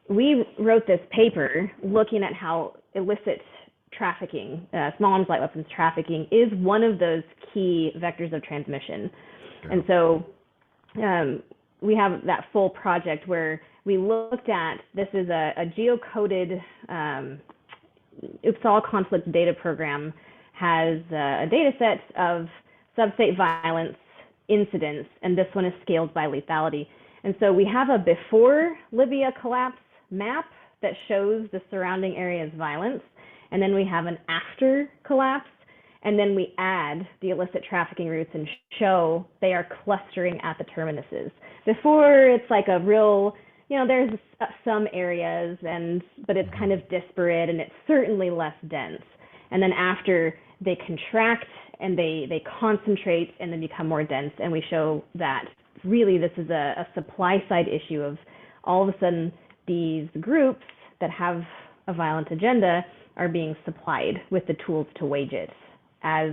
we wrote this paper looking at how illicit trafficking, small arms light weapons trafficking, is one of those key vectors of transmission. Yeah. And so we have that full project where we looked at, this is a geocoded, Uppsala Conflict Data Program has a data set of substate violence incidents, and this one is scaled by lethality. And so we have a before Libya collapse map that shows the surrounding area's violence, and then we have an after collapse, And then we add the illicit trafficking routes and show they are clustering at the terminuses. Before, it's like a real, there's some areas, but it's kind of disparate, and it's certainly less dense. And then after, they contract and they concentrate and then become more dense, and we show that really this is a supply side issue of all of a sudden these groups that have a violent agenda are being supplied with the tools to wage it. As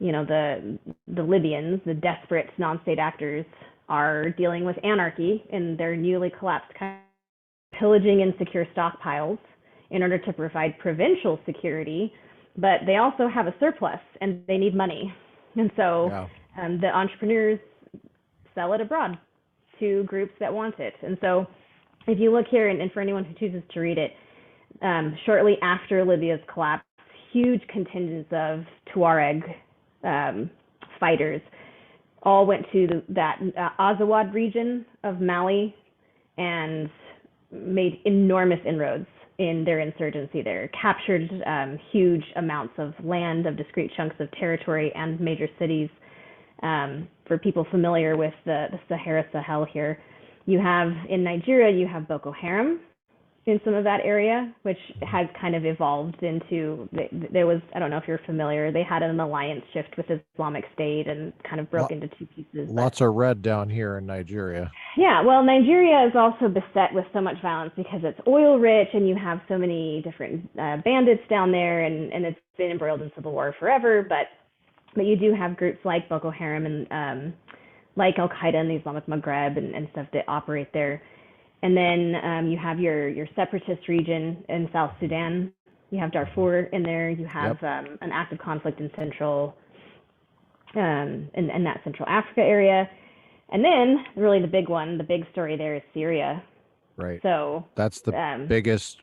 the Libyans, the desperate non-state actors, are dealing with anarchy in their newly collapsed country, pillaging insecure stockpiles in order to provide provincial security, but they also have a surplus and they need money. And so the entrepreneurs sell it abroad to groups that want it. And so if you look here, and for anyone who chooses to read it, shortly after Libya's collapse, huge contingents of Tuareg fighters all went to that Azawad region of Mali and made enormous inroads in their insurgency there, captured huge amounts of land, of discrete chunks of territory and major cities. For people familiar with the Sahara Sahel here, you have in Nigeria, you have Boko Haram in some of that area, which has kind of evolved into, there was, I don't know if you're familiar, they had an alliance shift with Islamic State and kind of broke into two pieces. Lots of red down here in Nigeria. Yeah, well, Nigeria is also beset with so much violence because it's oil rich and you have so many different bandits down there, and it's been embroiled in civil war forever, but you do have groups like Boko Haram and like Al-Qaeda in the Islamic Maghreb and stuff that operate there. And then you have your separatist region in South Sudan. You have Darfur in there. You have an active conflict in Central, in that Central Africa area. And then really the big one, the big story there is Syria. Right. So that's the biggest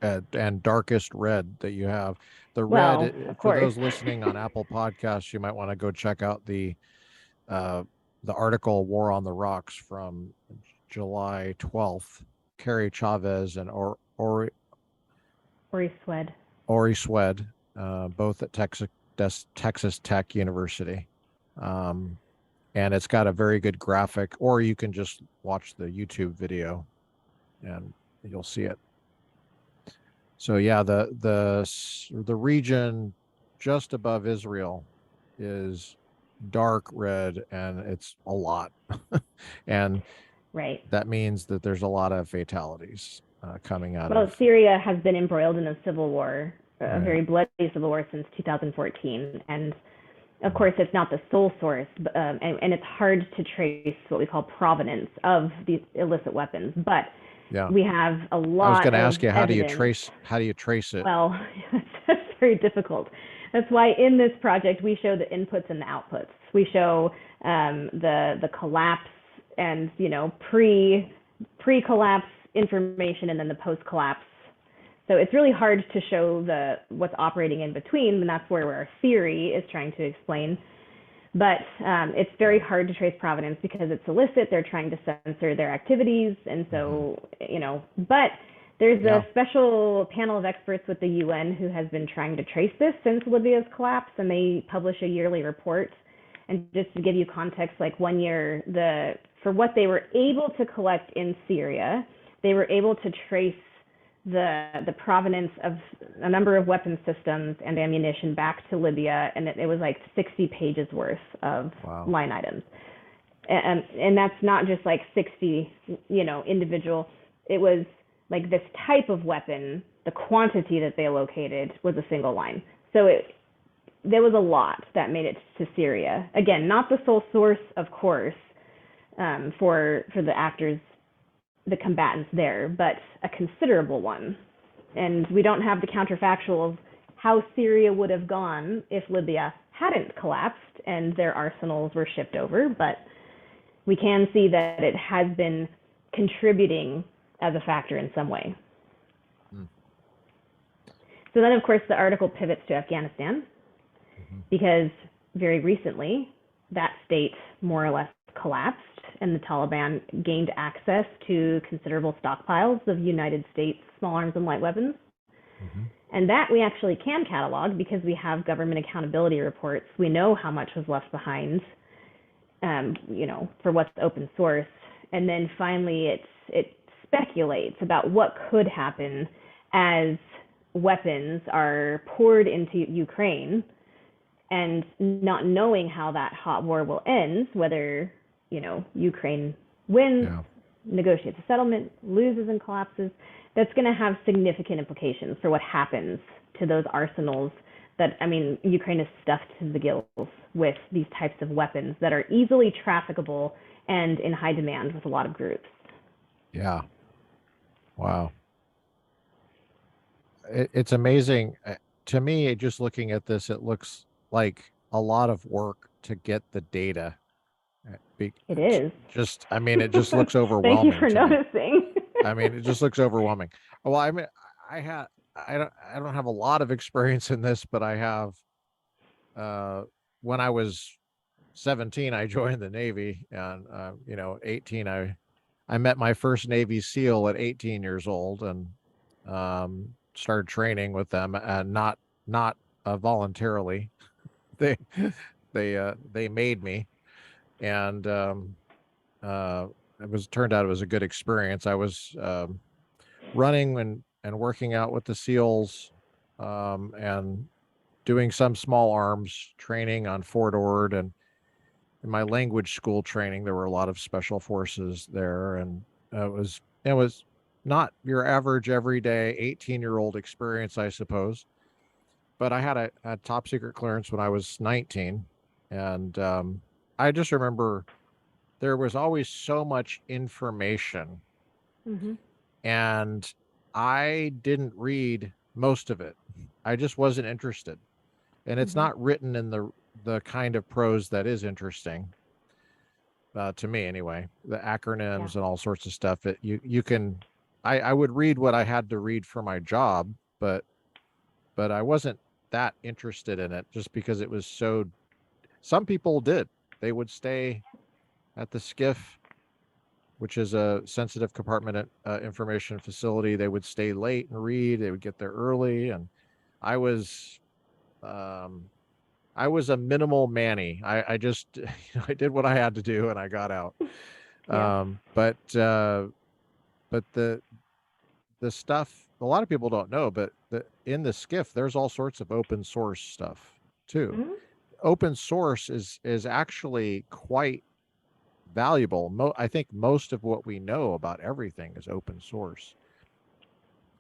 and darkest red that you have. The red, red, for those listening on Apple Podcasts, you might want to go check out the article "War on the Rocks" from July 12th. Kerry, Chavez, and Ori Swed. Ori Swed, both at Texas Tech University. And it's got a very good graphic, or you can just watch the YouTube video and you'll see it. So yeah, the region just above Israel is dark red, and it's a lot. And right, that means that there's a lot of fatalities coming out of. Syria has been embroiled in a civil war, a very bloody civil war since 2014, and of course it's not the sole source, and it's hard to trace what we call provenance of these illicit weapons, but we have a lot. I was going to ask you, how do you trace it? Well, that's very difficult. That's why in this project we show the inputs and the outputs. We show the collapse and pre-collapse information, and then the post-collapse. So it's really hard to show what's operating in between, and that's where our theory is trying to explain. But it's very hard to trace provenance because it's illicit. They're trying to censor their activities. And so, but there's a special panel of experts with the UN who has been trying to trace this since Libya's collapse, and they publish a yearly report. And just to give you context, like 1 year, for what they were able to collect in Syria, they were able to trace the provenance of a number of weapon systems and ammunition back to Libya, and it was like 60 pages worth of line items. And that's not just like 60, individual. It was like this type of weapon, the quantity that they located was a single line. So there was a lot that made it to Syria. Again, not the sole source, of course, for the actors, the combatants there, but a considerable one. And we don't have the counterfactual of how Syria would have gone if Libya hadn't collapsed and their arsenals were shipped over, but we can see that it has been contributing as a factor in some way. So then, of course, the article pivots to Afghanistan, because very recently that state more or less collapsed and the Taliban gained access to considerable stockpiles of United States small arms and light weapons. Hmm. And that we actually can catalog because we have government accountability reports. We know how much was left behind, for what's open source. And then finally, it speculates about what could happen as weapons are poured into Ukraine, and not knowing how that hot war will end, whether Ukraine wins, Yeah. negotiates a settlement, loses and collapses. That's going to have significant implications for what happens to those arsenals that, Ukraine is stuffed to the gills with these types of weapons that are easily trafficable and in high demand with a lot of groups. Yeah. Wow. It's amazing. To me, just looking at this, it looks like a lot of work to get the data. It is. Just, I mean, it just looks Thank you overwhelming for to me. noticing. I mean, it just looks overwhelming. Well, I mean, I don't have a lot of experience in this, but I have, uh, when I was 17, I joined the Navy, and, 18, I met my first Navy SEAL at 18 years old, and, started training with them, and not voluntarily. They, they made me, and, turned out it was a good experience. I was, running and working out with the SEALs, and doing some small arms training on Fort Ord, and in my language school training, there were a lot of special forces there, and it was not your average everyday 18-year-old experience, I suppose. But I had a top secret clearance when I was 19, and, I just remember there was always so much information, Hmm. and I didn't read most of it. I just wasn't interested. And it's Hmm. not written in the kind of prose that is interesting, to me anyway. The Yeah. acronyms and all sorts of stuff. You can, I would read what I had to read for my job, but I wasn't that interested in it just because it was so. Some people did. They would stay at the skiff, which is a sensitive compartment information facility. They would stay late and read. They would get there early, and I was, um, I was a minimal Manny. I just, I did what I had to do, and I got out. Yeah. But the stuff a lot of people don't know, but in the skiff, there's all sorts of open source stuff too. Hmm. Open source is actually quite valuable. I think most of what we know about everything is open source,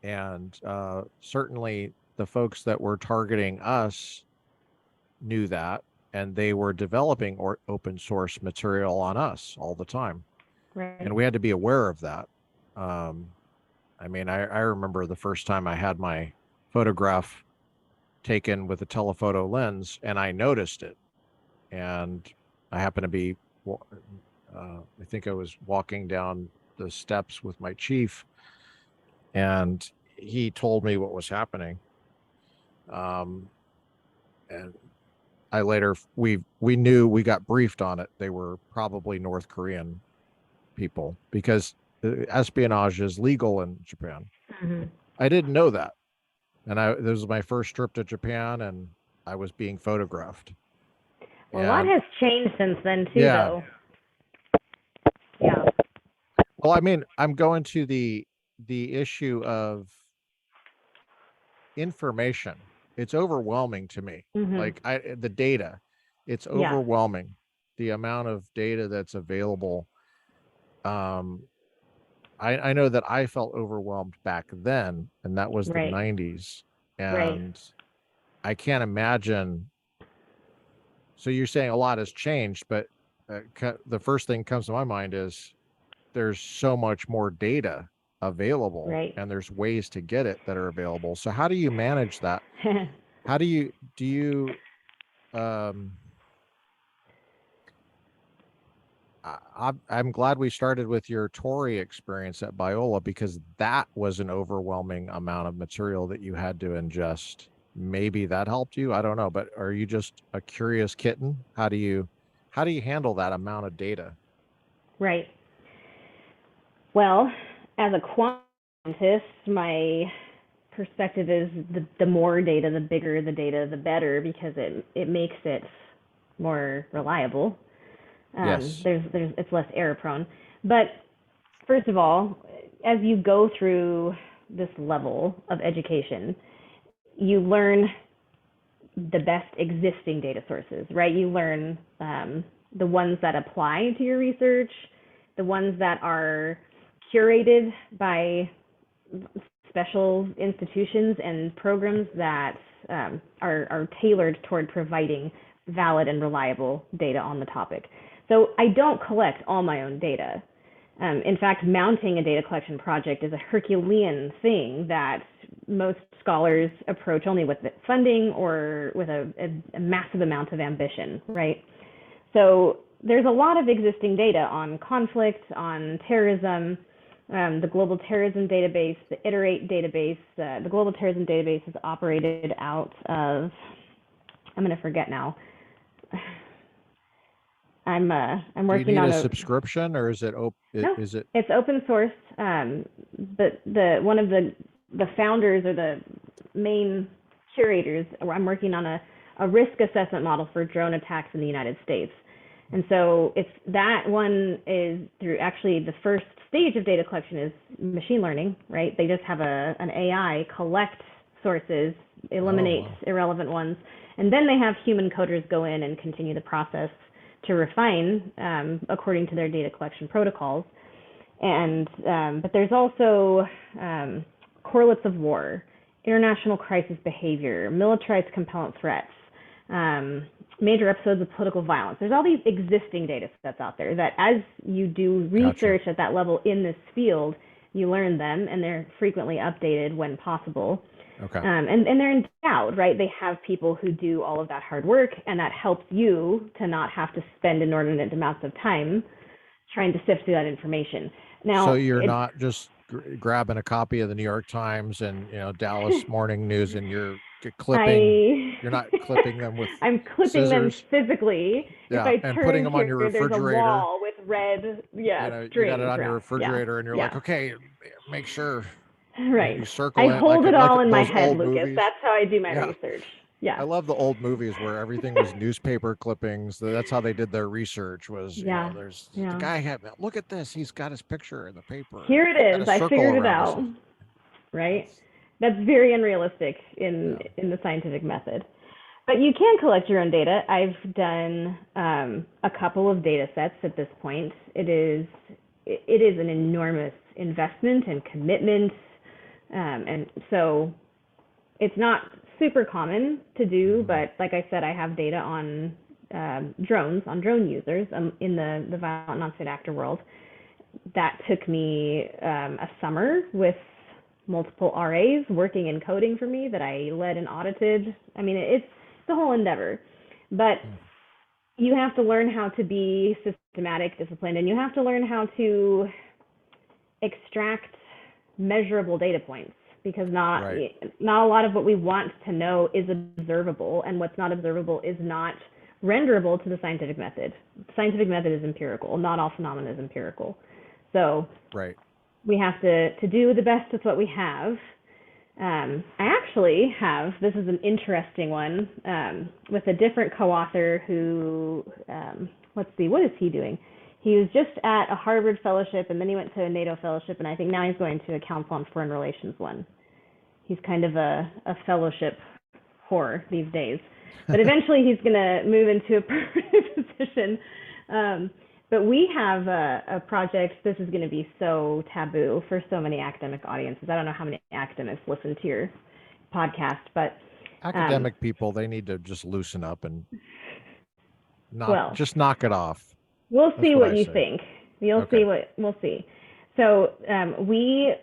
and, certainly the folks that were targeting us knew that, and they were developing open source material on us all the time, Right. and we had to be aware of that. Um, I mean, I remember the first time I had my photograph taken with a telephoto lens, and I noticed it, and I happened to be, I think I was walking down the steps with my chief, and he told me what was happening. Um, and we knew, we got briefed on it. They were probably North Korean people because espionage is legal in Japan. Hmm. I didn't know that, and this was my first trip to Japan, and I was being photographed. Well, a lot And has changed since then too, yeah, though. Yeah. well, I mean, I'm going to the issue of information. It's overwhelming to me. Hmm. Like, the data, it's Yeah. overwhelming. The amount of data that's available. Um, I know that I felt overwhelmed back then, and that was the Right. 90s. Right. And I can't imagine. So you're saying a lot has changed, but, the first thing comes to my mind is there's so much more data available, Right. and there's ways to get it that are available. So how do you manage that? How do you, um, I'm glad we started with your Torrey experience at Biola, because that was an overwhelming amount of material that you had to ingest. Maybe that helped you. I don't know, but are you just a curious kitten? How do you handle that amount of data? Right. Well, as a quant scientist, my perspective is the more data, the bigger the data, the better, because it makes it more reliable. Yes. It's less error prone. But first of all, as you go through this level of education, you learn the best existing data sources, right? You learn the ones that apply to your research, the ones that are curated by special institutions and programs that are tailored toward providing valid and reliable data on the topic. So I don't collect all my own data. In fact, mounting a data collection project is a Herculean thing that most scholars approach only with funding or with a massive amount of ambition, right? So there's a lot of existing data on conflict, on terrorism, the Global Terrorism Database, the Iterate database. The Global Terrorism Database is operated out of, I'm going to forget now. I'm working Do you on need a subscription, or is it No, is it it's open source. The one of the founders or the main curators, I'm working on a risk assessment model for drone attacks in the United States. And so it's that one is through, actually the first stage of data collection is machine learning, right? They just have an AI collect sources, eliminate irrelevant ones, and then they have human coders go in and continue the process to refine according to their data collection protocols. And but there's also correlates of war, international crisis behavior, militarized compellant threats, major episodes of political violence. There's all these existing data sets out there that as you do research at that level in this field, you learn them, and they're frequently updated when possible. Okay. And they're endowed, right? They have people who do all of that hard work, and that helps you to not have to spend inordinate amounts of time trying to sift through that information. Now, so you're not just grabbing a copy of the New York Times and Dallas Morning News, and you're clipping. You're not clipping them with. I'm clipping scissors. them physically. Yeah, if I and turn putting them on your there's a refrigerator. wall with red, You got it on your refrigerator, and you're like, okay, make sure. Right. You circle I hold it all in my head, Lucas. Movies. That's how I do my research. Yeah. I love the old movies where everything was newspaper clippings. That's how they did their research. Was there's the guy had, look at this. He's got his picture in the paper. Here it is. I figured it out. Right. That's very unrealistic in the scientific method. But you can collect your own data. I've done a couple of data sets at this point. It is an enormous investment and commitment. And so it's not super common to do, but like I said, I have data on drones, on drone users in the violent non-state actor world. That took me a summer with multiple RAs working in coding for me that I led and audited. I mean, it's the whole endeavor, but you have to learn how to be systematic, disciplined, and you have to learn how to extract measurable data points, because not a lot of what we want to know is observable, and what's not observable is not renderable to the scientific method. The scientific method is empirical. Not all phenomena is empirical. So we have to do the best with what we have. I actually have, this is an interesting one, with a different co-author who, let's see, what is he doing? He was just at a Harvard fellowship, and then he went to a NATO fellowship, and I think now he's going to a Council on Foreign Relations one. He's kind of a fellowship whore these days. But eventually he's going to move into a permanent position. But we have a project, this is going to be so taboo for so many academic audiences. I don't know how many academics listen to your podcast, but academic people, they need to just loosen up and just knock it off. We'll see what you think. You'll see what we'll see. So we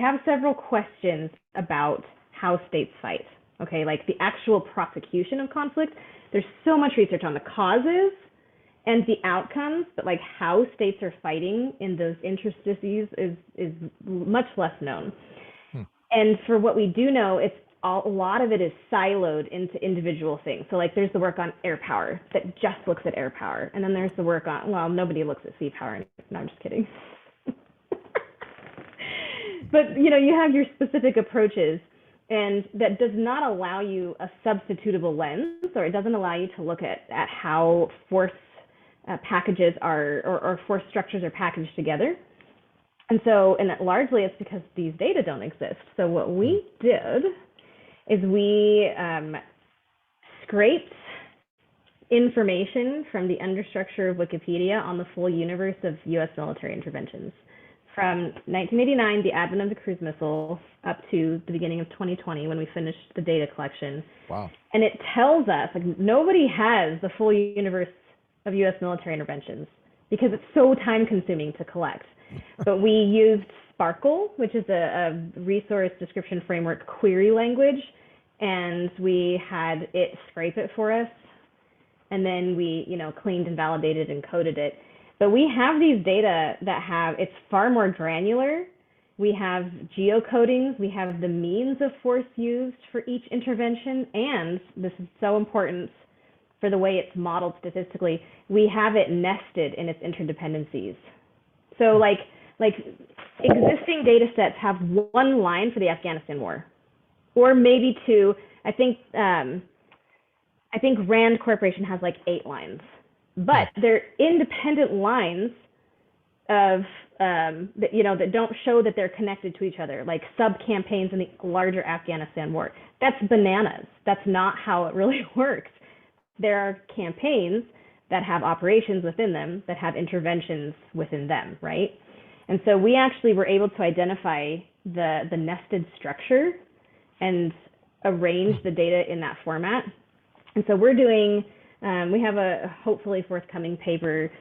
have several questions about how states fight. Okay, like the actual prosecution of conflict. There's so much research on the causes and the outcomes, but like how states are fighting in those interstices is much less known. And for what we do know, a lot of it is siloed into individual things. So like there's the work on air power that just looks at air power. And then there's the work on, well, nobody looks at sea power. No, I'm just kidding. But you have your specific approaches, and that does not allow you a substitutable lens, or it doesn't allow you to look at how force packages are, or force structures are packaged together. And so, and largely it's because these data don't exist. So what we did is we scraped information from the understructure of Wikipedia on the full universe of U.S. military interventions. From 1989, the advent of the cruise missile, up to the beginning of 2020 when we finished the data collection. Wow. And it tells us, like, nobody has the full universe of U.S. military interventions because it's so time consuming to collect. But we used Sparkle, which is a resource description framework query language, and we had it scrape it for us. And then we, cleaned and validated and coded it. But we have these data that it's far more granular. We have geocodings, we have the means of force used for each intervention, and this is so important for the way it's modeled statistically, we have it nested in its interdependencies. So like existing data sets have one line for the Afghanistan war, or maybe two. I think Rand Corporation has like 8 lines, but they're independent lines of that don't show that they're connected to each other, like sub-campaigns in the larger Afghanistan war. That's bananas. That's not how it really works. There are campaigns that have operations within them, that have interventions within them, right? And so we actually were able to identify the nested structure and arrange the data in that format. And so we're doing, we have a hopefully forthcoming paper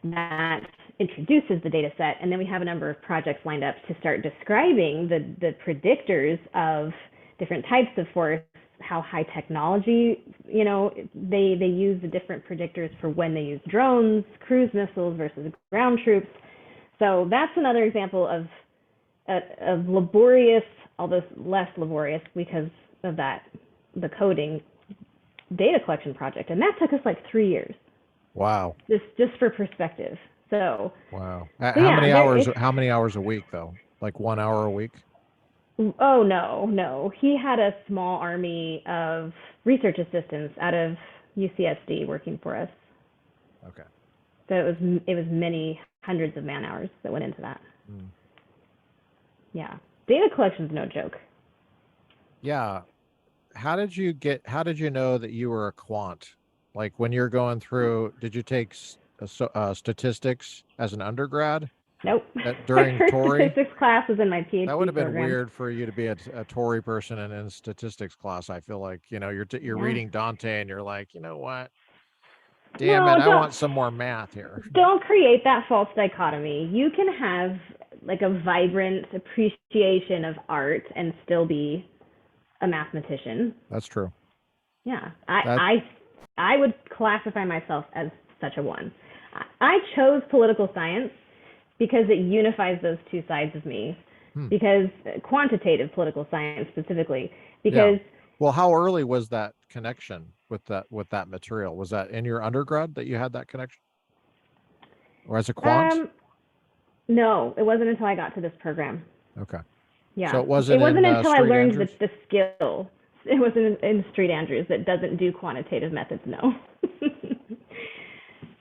that introduces the data set, and then we have a number of projects lined up to start describing the predictors of different types of force, how high technology, they use the different predictors for when they use drones, cruise missiles versus ground troops. So that's another example of laborious, although less laborious because of the coding data collection project. And that took us like 3 years. Wow. Just for perspective. So wow. So How many hours a week though? Like 1 hour a week? Oh no. He had a small army of research assistants out of UCSD working for us. Okay. So it was many hundreds of man hours that went into that. Yeah. Data collection's no joke. Yeah. How did you know that you were a quant? Like when you're going through, did you take statistics as an undergrad? Nope. During My first Torrey? statistics class was in my Ph.D. That would have been program. weird for you to be a Torrey person and in statistics class. I feel like, you're reading Dante and you're like, you know what? Damn it, I want some more math here. Don't create that false dichotomy. You can have like a vibrant appreciation of art and still be a mathematician. That's true. Yeah. I would classify myself as such a one. I chose political science because it unifies those two sides of me. Because quantitative political science specifically, because well, how early was that connection with that material? Was that in your undergrad that you had that connection, or as a quant? No, it wasn't until I got to this program. Okay. Yeah. So it wasn't until I learned Andrews? the skill. It wasn't in Street Andrews that doesn't do quantitative methods. No.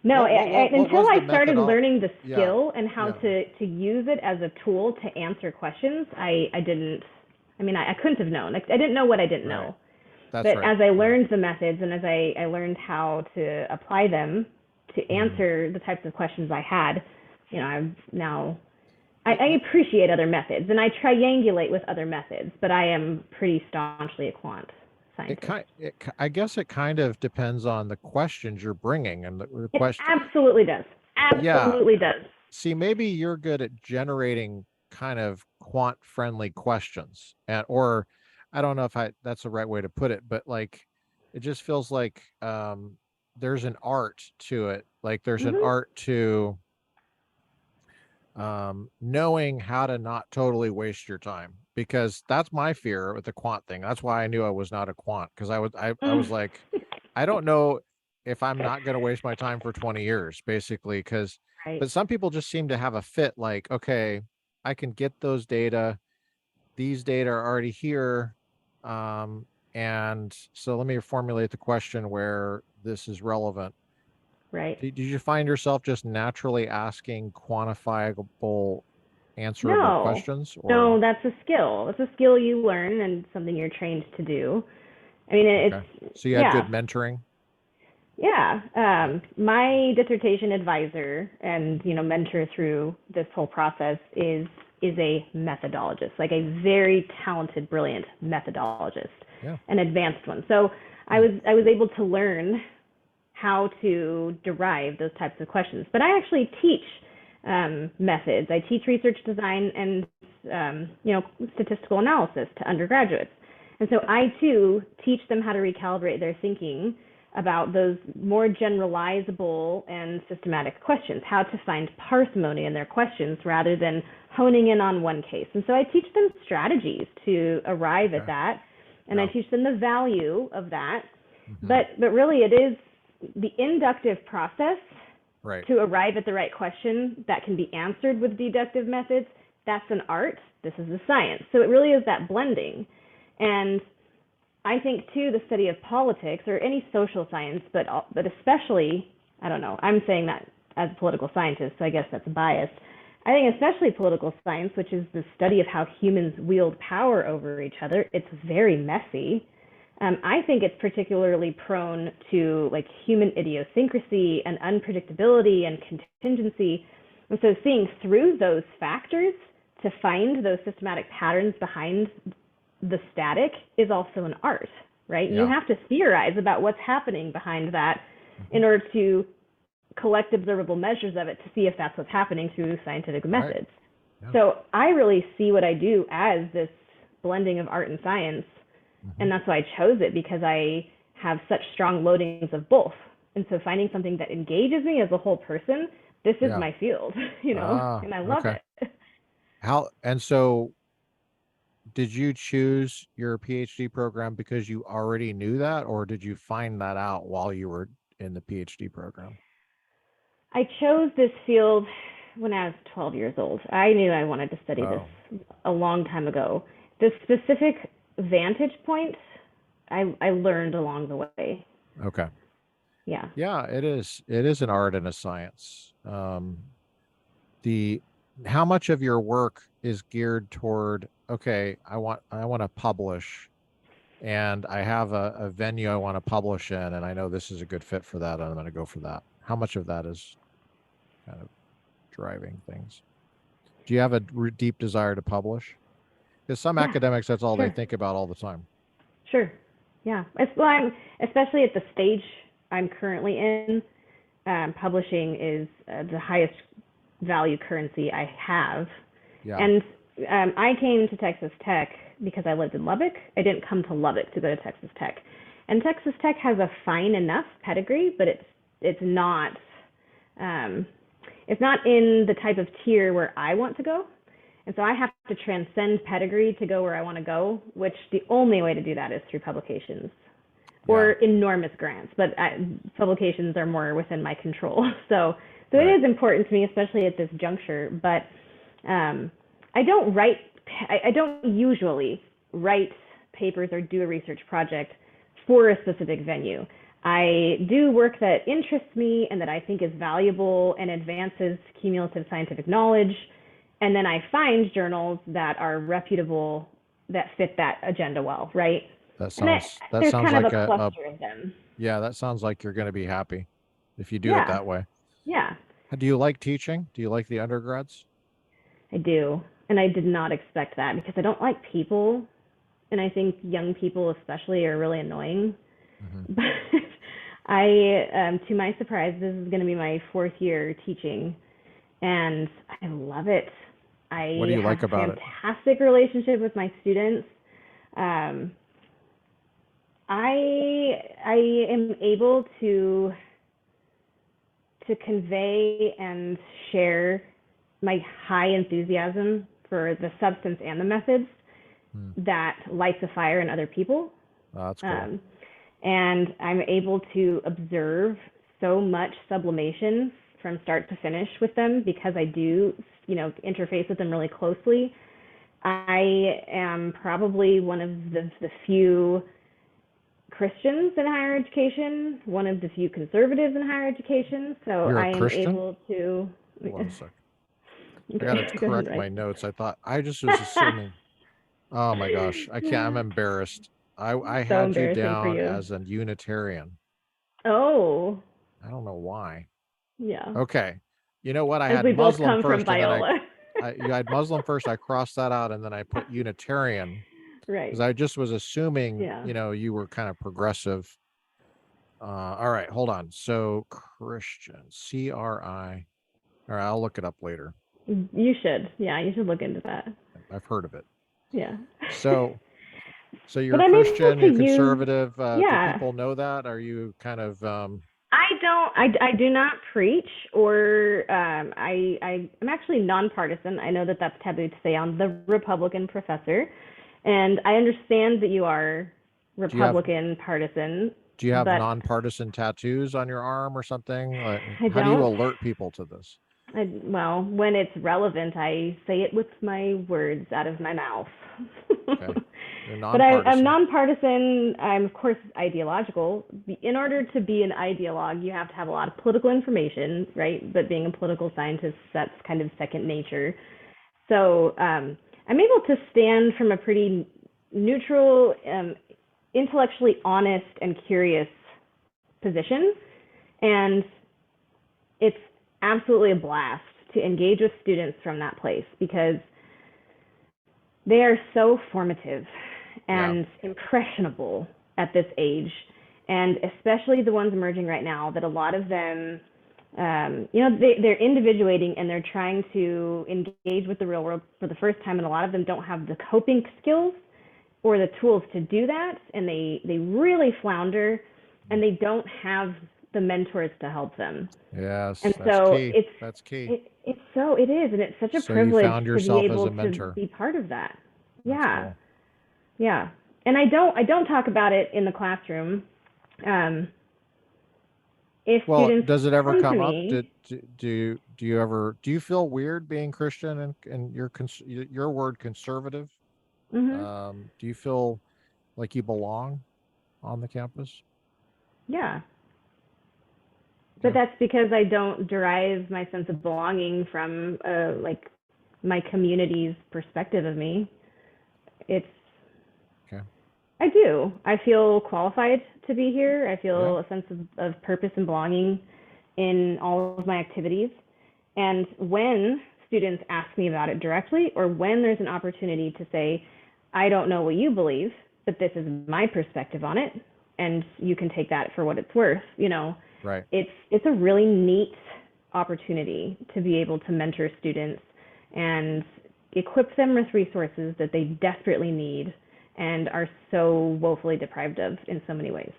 No, until I started learning the skill and how to use it as a tool to answer questions, I didn't. I mean, I couldn't have known. I didn't know what I didn't know. But as I learned the methods and as I learned how to apply them to answer the types of questions I had, I appreciate other methods and I triangulate with other methods, but I am pretty staunchly a quant scientist. I guess it kind of depends on the questions you're bringing and the question. It absolutely does. Absolutely does. See, maybe you're good at generating kind of quant friendly questions, or I don't know if that's the right way to put it, but like it just feels like there's an art to it. Like there's an art to knowing how to not totally waste your time, because that's my fear with the quant thing. That's why I knew I was not a quant, because I was like, I don't know if I'm not going to waste my time for 20 years, basically, because but some people just seem to have a fit like, okay, I can get those data these data are already here. And so let me formulate the question where this is relevant. Right. Did you find yourself just naturally asking quantifiable, answerable No, questions, or no, that's a skill. That's a skill you learn and something you're trained to do. I mean, okay? So you had yeah, good mentoring. yeah. Yeah. My dissertation advisor and mentor through this whole process is a methodologist, like a very talented, brilliant methodologist, Yeah. an advanced one. So I Hmm. was able to learn how to derive those types of questions. But I actually teach methods. I teach research design and statistical analysis to undergraduates. And so I too teach them how to recalibrate their thinking about those more generalizable and systematic questions, how to find parsimony in their questions rather than honing in on one case. And so I teach them strategies to arrive at Okay. that, and I Yeah. teach them the value of that. Hmm. But really it is the inductive process Right. to arrive at the right question that can be answered with deductive methods. That's an art. This is a science. So it really is that blending. And I think too, the study of politics or any social science, but especially, I don't know, I'm saying that as a political scientist, so I guess that's biased. I think especially political science, which is the study of how humans wield power over each other, it's very messy. I think it's particularly prone to like human idiosyncrasy and unpredictability and contingency. And so seeing through those factors to find those systematic patterns behind the static is also an art, right? You Yeah. have to theorize about what's happening behind that Hmm. in order to collect observable measures of it to see if that's what's happening through scientific Right. methods. Yeah. So I really see what I do as this blending of art and science, Hmm. and that's why I chose it, because I have such strong loadings of both. And so finding something that engages me as a whole person, this is Yeah. my field, Ah, and I love okay. it. And so did you choose your PhD program because you already knew that, or did you find that out while you were in the PhD program? I chose this field when I was 12 years old. I knew I wanted to study this Oh, a long time ago. The specific vantage point I learned along the way. okay. Yeah. Yeah, it is. It is an art and a science. The How much of your work is geared toward, okay, I want to publish, and I have a venue I want to publish in, and I know this is a good fit for that, and I'm going to go for that. How much of that is kind of driving things? Do you have a deep desire to publish? Because some Yeah. academics, that's all they Sure. think about all the time. Sure. Yeah. Well, I'm especially at the stage I'm currently in. Publishing is the highest value currency I have. Yeah. And I came to Texas Tech because I lived in Lubbock. I didn't come to Lubbock to go to Texas Tech. And Texas Tech has a fine enough pedigree, but it's not um, it's not in the type of tier where I want to go. And so I have to transcend pedigree to go where I want to go, which the only way to do that is through publications Yeah. or enormous grants. But publications are more within my control. So it Right. is important to me, especially at this juncture. But I don't write. I don't usually write papers or do a research project for a specific venue. I do work that interests me and that I think is valuable and advances cumulative scientific knowledge. And then I find journals that are reputable that fit that agenda well, right? And That there's sounds kind of like a a cluster of them. yeah, that sounds like you're going to be happy if you do it Yeah, that way. yeah, Do you like teaching? Do you like the undergrads? I do. And I did not expect that because I don't like people. And I think young people, especially, are really annoying. Hmm. But to my surprise, this is going to be my fourth year teaching, and I love it. What do I you have like a about it? fantastic relationship with my students. Um, I am able to convey and share my high enthusiasm for the substance and the methods Hmm. that lights a fire in other people. Oh, that's cool. Um, and I'm able to observe so much sublimation from start to finish with them because I do, interface with them really closely. I am probably one of the few Christians in higher education, one of the few conservatives in higher education. So You're a I am Christian? able to. Hold on a sec. I got Okay, to go ahead, correct right? my notes. I just was assuming. Oh my gosh, I can't. I'm embarrassed. I So had you embarrassing for down you. as a Unitarian. Oh, I don't know why. yeah. Okay. You know what? I As had we both Muslim come from first, and then Biola. you had Muslim first. I crossed that out, and then I put Unitarian because Right. I just was assuming, Yeah. you were kind of progressive. All right, hold on. So Christian, CRI. All right, I'll look it up later. You should. Yeah, you should look into that. I've heard of it. Yeah. So, so you're But a I'm able Christian, to you're use, conservative. Do yeah. people know that? Are you kind of, I do not preach or I'm actually nonpartisan. I know that that's taboo to say on the Republican professor. And I understand that you are do you have Republican partisan, do you have but nonpartisan tattoos on your arm or something? Like, I how do you don't. alert people to this? Well, when it's relevant, I say it with my words out of my mouth. Okay. You're But I'm nonpartisan. nonpartisan. I'm, of course, ideological. In order to be an ideologue, you have to have a lot of political information, right? But being a political scientist, that's kind of second nature. So I'm able to stand from a pretty neutral, intellectually honest, and curious position. And it's absolutely a blast to engage with students from that place because they are so formative Yeah. and impressionable at this age, and especially the ones emerging right now. That a lot of them, they're individuating and they're trying to engage with the real world for the first time, and a lot of them don't have the coping skills or the tools to do that, and they really flounder, and they don't have the mentors to help them. Yes, And that's so key. That's key. it is, and it's such a So you privilege found to be yourself as able a to mentor. be part of that. That's Yeah, cool. yeah. And I don't talk about it in the classroom. Um, if Well, students does it ever come to come up? me, Do you feel weird being Christian and your word conservative? hmm Do you feel like you belong on the campus? yeah. But Okay. that's because I don't derive my sense of belonging from like my community's perspective of me. It's Okay. I do. I feel qualified to be here. I Yeah. feel a sense of purpose and belonging in all of my activities. And when students ask me about it directly, or when there's an opportunity to say, I don't know what you believe, but this is my perspective on it, and you can take that for what it's worth, Right. it's a really neat opportunity to be able to mentor students and equip them with resources that they desperately need and are so woefully deprived of in so many ways.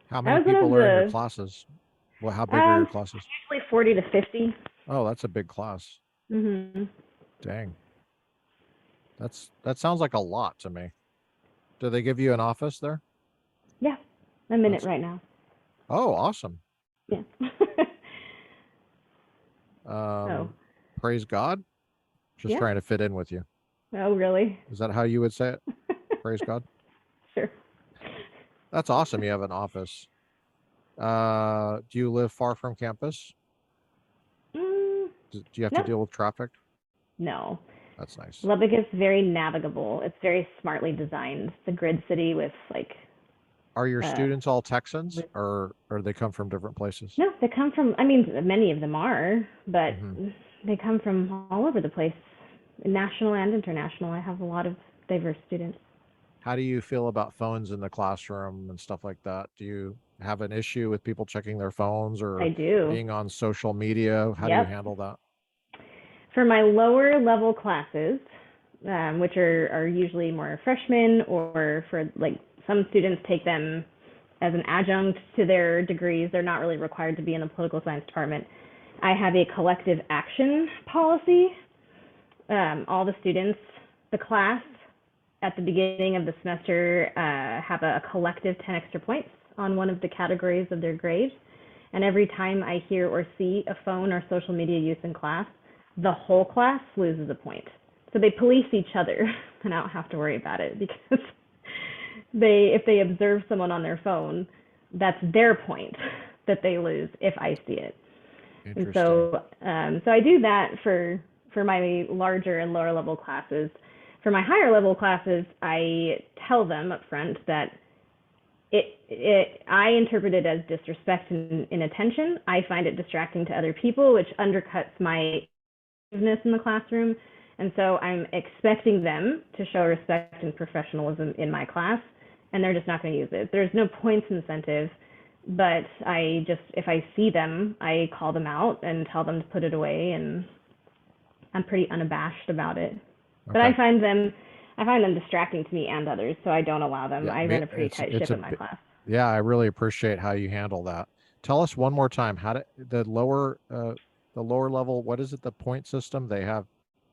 How That many was one people of are in your the classes? Well, how big are your usually classes? 40 to 50. Oh, that's a big class. Mm-hmm. Dang. That sounds like a lot to me. Do they give you an office there? Yeah, I'm in it That's right now. Oh, awesome. Yeah. So, Praise God. Just yeah. trying to fit in with you. Oh, really? Is that how you would say it? Praise God. Sure. That's awesome. You have an office. Do you live far from campus? Mm, Do you have to no, deal with traffic? no. That's nice. Lubbock is very navigable. It's very smartly designed. It's a grid city with like, Are your uh, students all Texans or they come from different places? no, they come from, I mean, many of them are, but Hmm. they come from all over the place, national and international. I have a lot of diverse students. How do you feel about phones in the classroom and stuff like that? Do you have an issue with people checking their phones I or do. being on social media? How do you Yep. handle that? For my lower level classes, which are usually more freshmen, or for like some students take them as an adjunct to their degrees, they're not really required to be in the political science department. I have a collective action policy. All the students, the class, at the beginning of the semester have a collective 10 extra points on one of the categories of their grade. And every time I hear or see a phone or social media use in class, the whole class loses a point. So they police each other, and I don't have to worry about it because if they observe someone on their phone, that's their point that they lose if I see it. And so I do that for my larger and lower level classes. For my higher level classes, I tell them up front that I interpret it as disrespect and inattention. I find it distracting to other people, which undercuts my effectiveness in the classroom. And so I'm expecting them to show respect and professionalism in my class, and they're just not going to use it. There's no points incentive, but if I see them, I call them out and tell them to put it away, and I'm pretty unabashed about it. But I find them distracting to me and others, so I don't allow them. I run a pretty tight ship in my class. Yeah, I really appreciate how you handle that. Tell us one more time, how the lower level, what is it, the point system? They have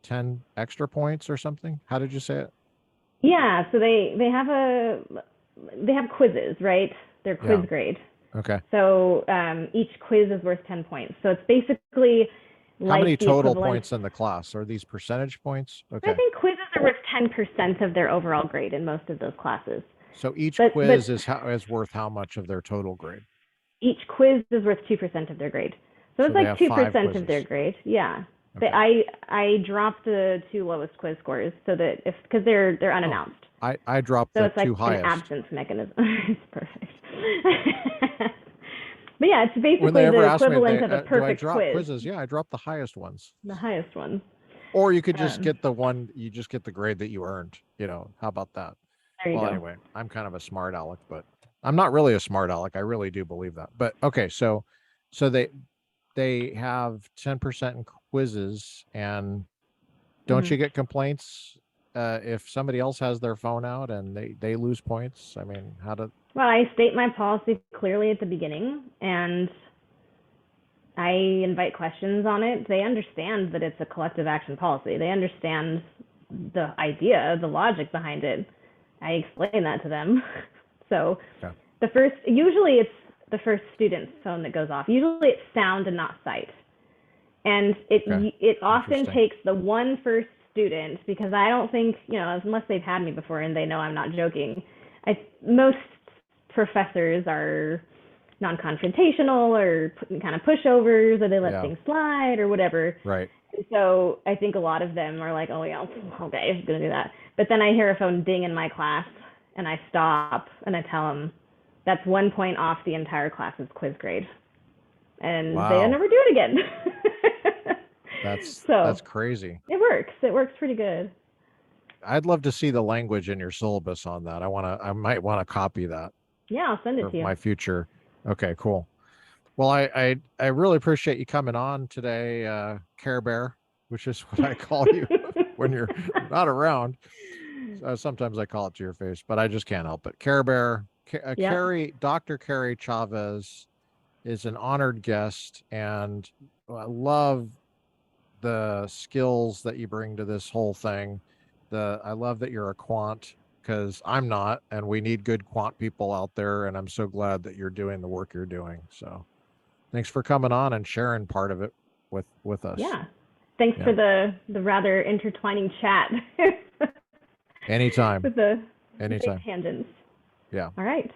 10 extra points or something? How did you say it? Yeah, so they have quizzes, right? They're quiz grade. Okay. So each quiz is worth 10 points. So it's basically how many total points in the class? Are these percentage points? Okay. I think quizzes are worth 10% of their overall grade in most of those classes. So each quiz is worth how much of their total grade? Each quiz is worth 2% of their grade. So it's like 2% of their grade. Yeah. Okay. I dropped the 2 lowest quiz scores so that because they're unannounced. I dropped the 2 highest. So it's like an absence mechanism. It's perfect. But yeah, it's basically the equivalent of a perfect quiz. Quizzes? Yeah, I dropped the highest ones. The highest ones. Or you could just get the one, you just get the grade that you earned. How about that? There you go. Anyway, I'm kind of a smart aleck, but I'm not really a smart aleck. I really do believe that. But okay, so they have 10% in quizzes, and don't you get complaints if somebody else has their phone out and they lose points? I mean, Well, I state my policy clearly at the beginning, and I invite questions on it. They understand that it's a collective action policy. They understand the idea, the logic behind it. I explain that to them. So usually it's the first student's phone that goes off. Usually it's sound and not sight. And it often takes the one first student, because I don't think, unless they've had me before and they know I'm not joking, most professors are non-confrontational or kind of pushovers, or they let things slide or whatever. Right. So I think a lot of them are like, oh yeah, okay, I'm going to do that. But then I hear a phone ding in my class, and I stop and I tell them that's 1 point off the entire class's quiz grade. And they never do it again. That's crazy. It works. It works pretty good. I'd love to see the language in your syllabus on that. I might want to copy that. Yeah, I'll send it to you. My future. Okay, cool. Well, I really appreciate you coming on today, Care Bear, which is what I call you when you're not around. Sometimes I call it to your face, but I just can't help it. Care Bear, Kerry, Dr. Kerry Chavez is an honored guest, and I love the skills that you bring to this whole thing. I love that you're a quant, because I'm not, and we need good quant people out there, and I'm so glad that you're doing the work you're doing. So thanks for coming on and sharing part of it with us. Yeah. Thanks for the rather intertwining chat. Anytime. With the Anytime. big tangents. Yeah. All right.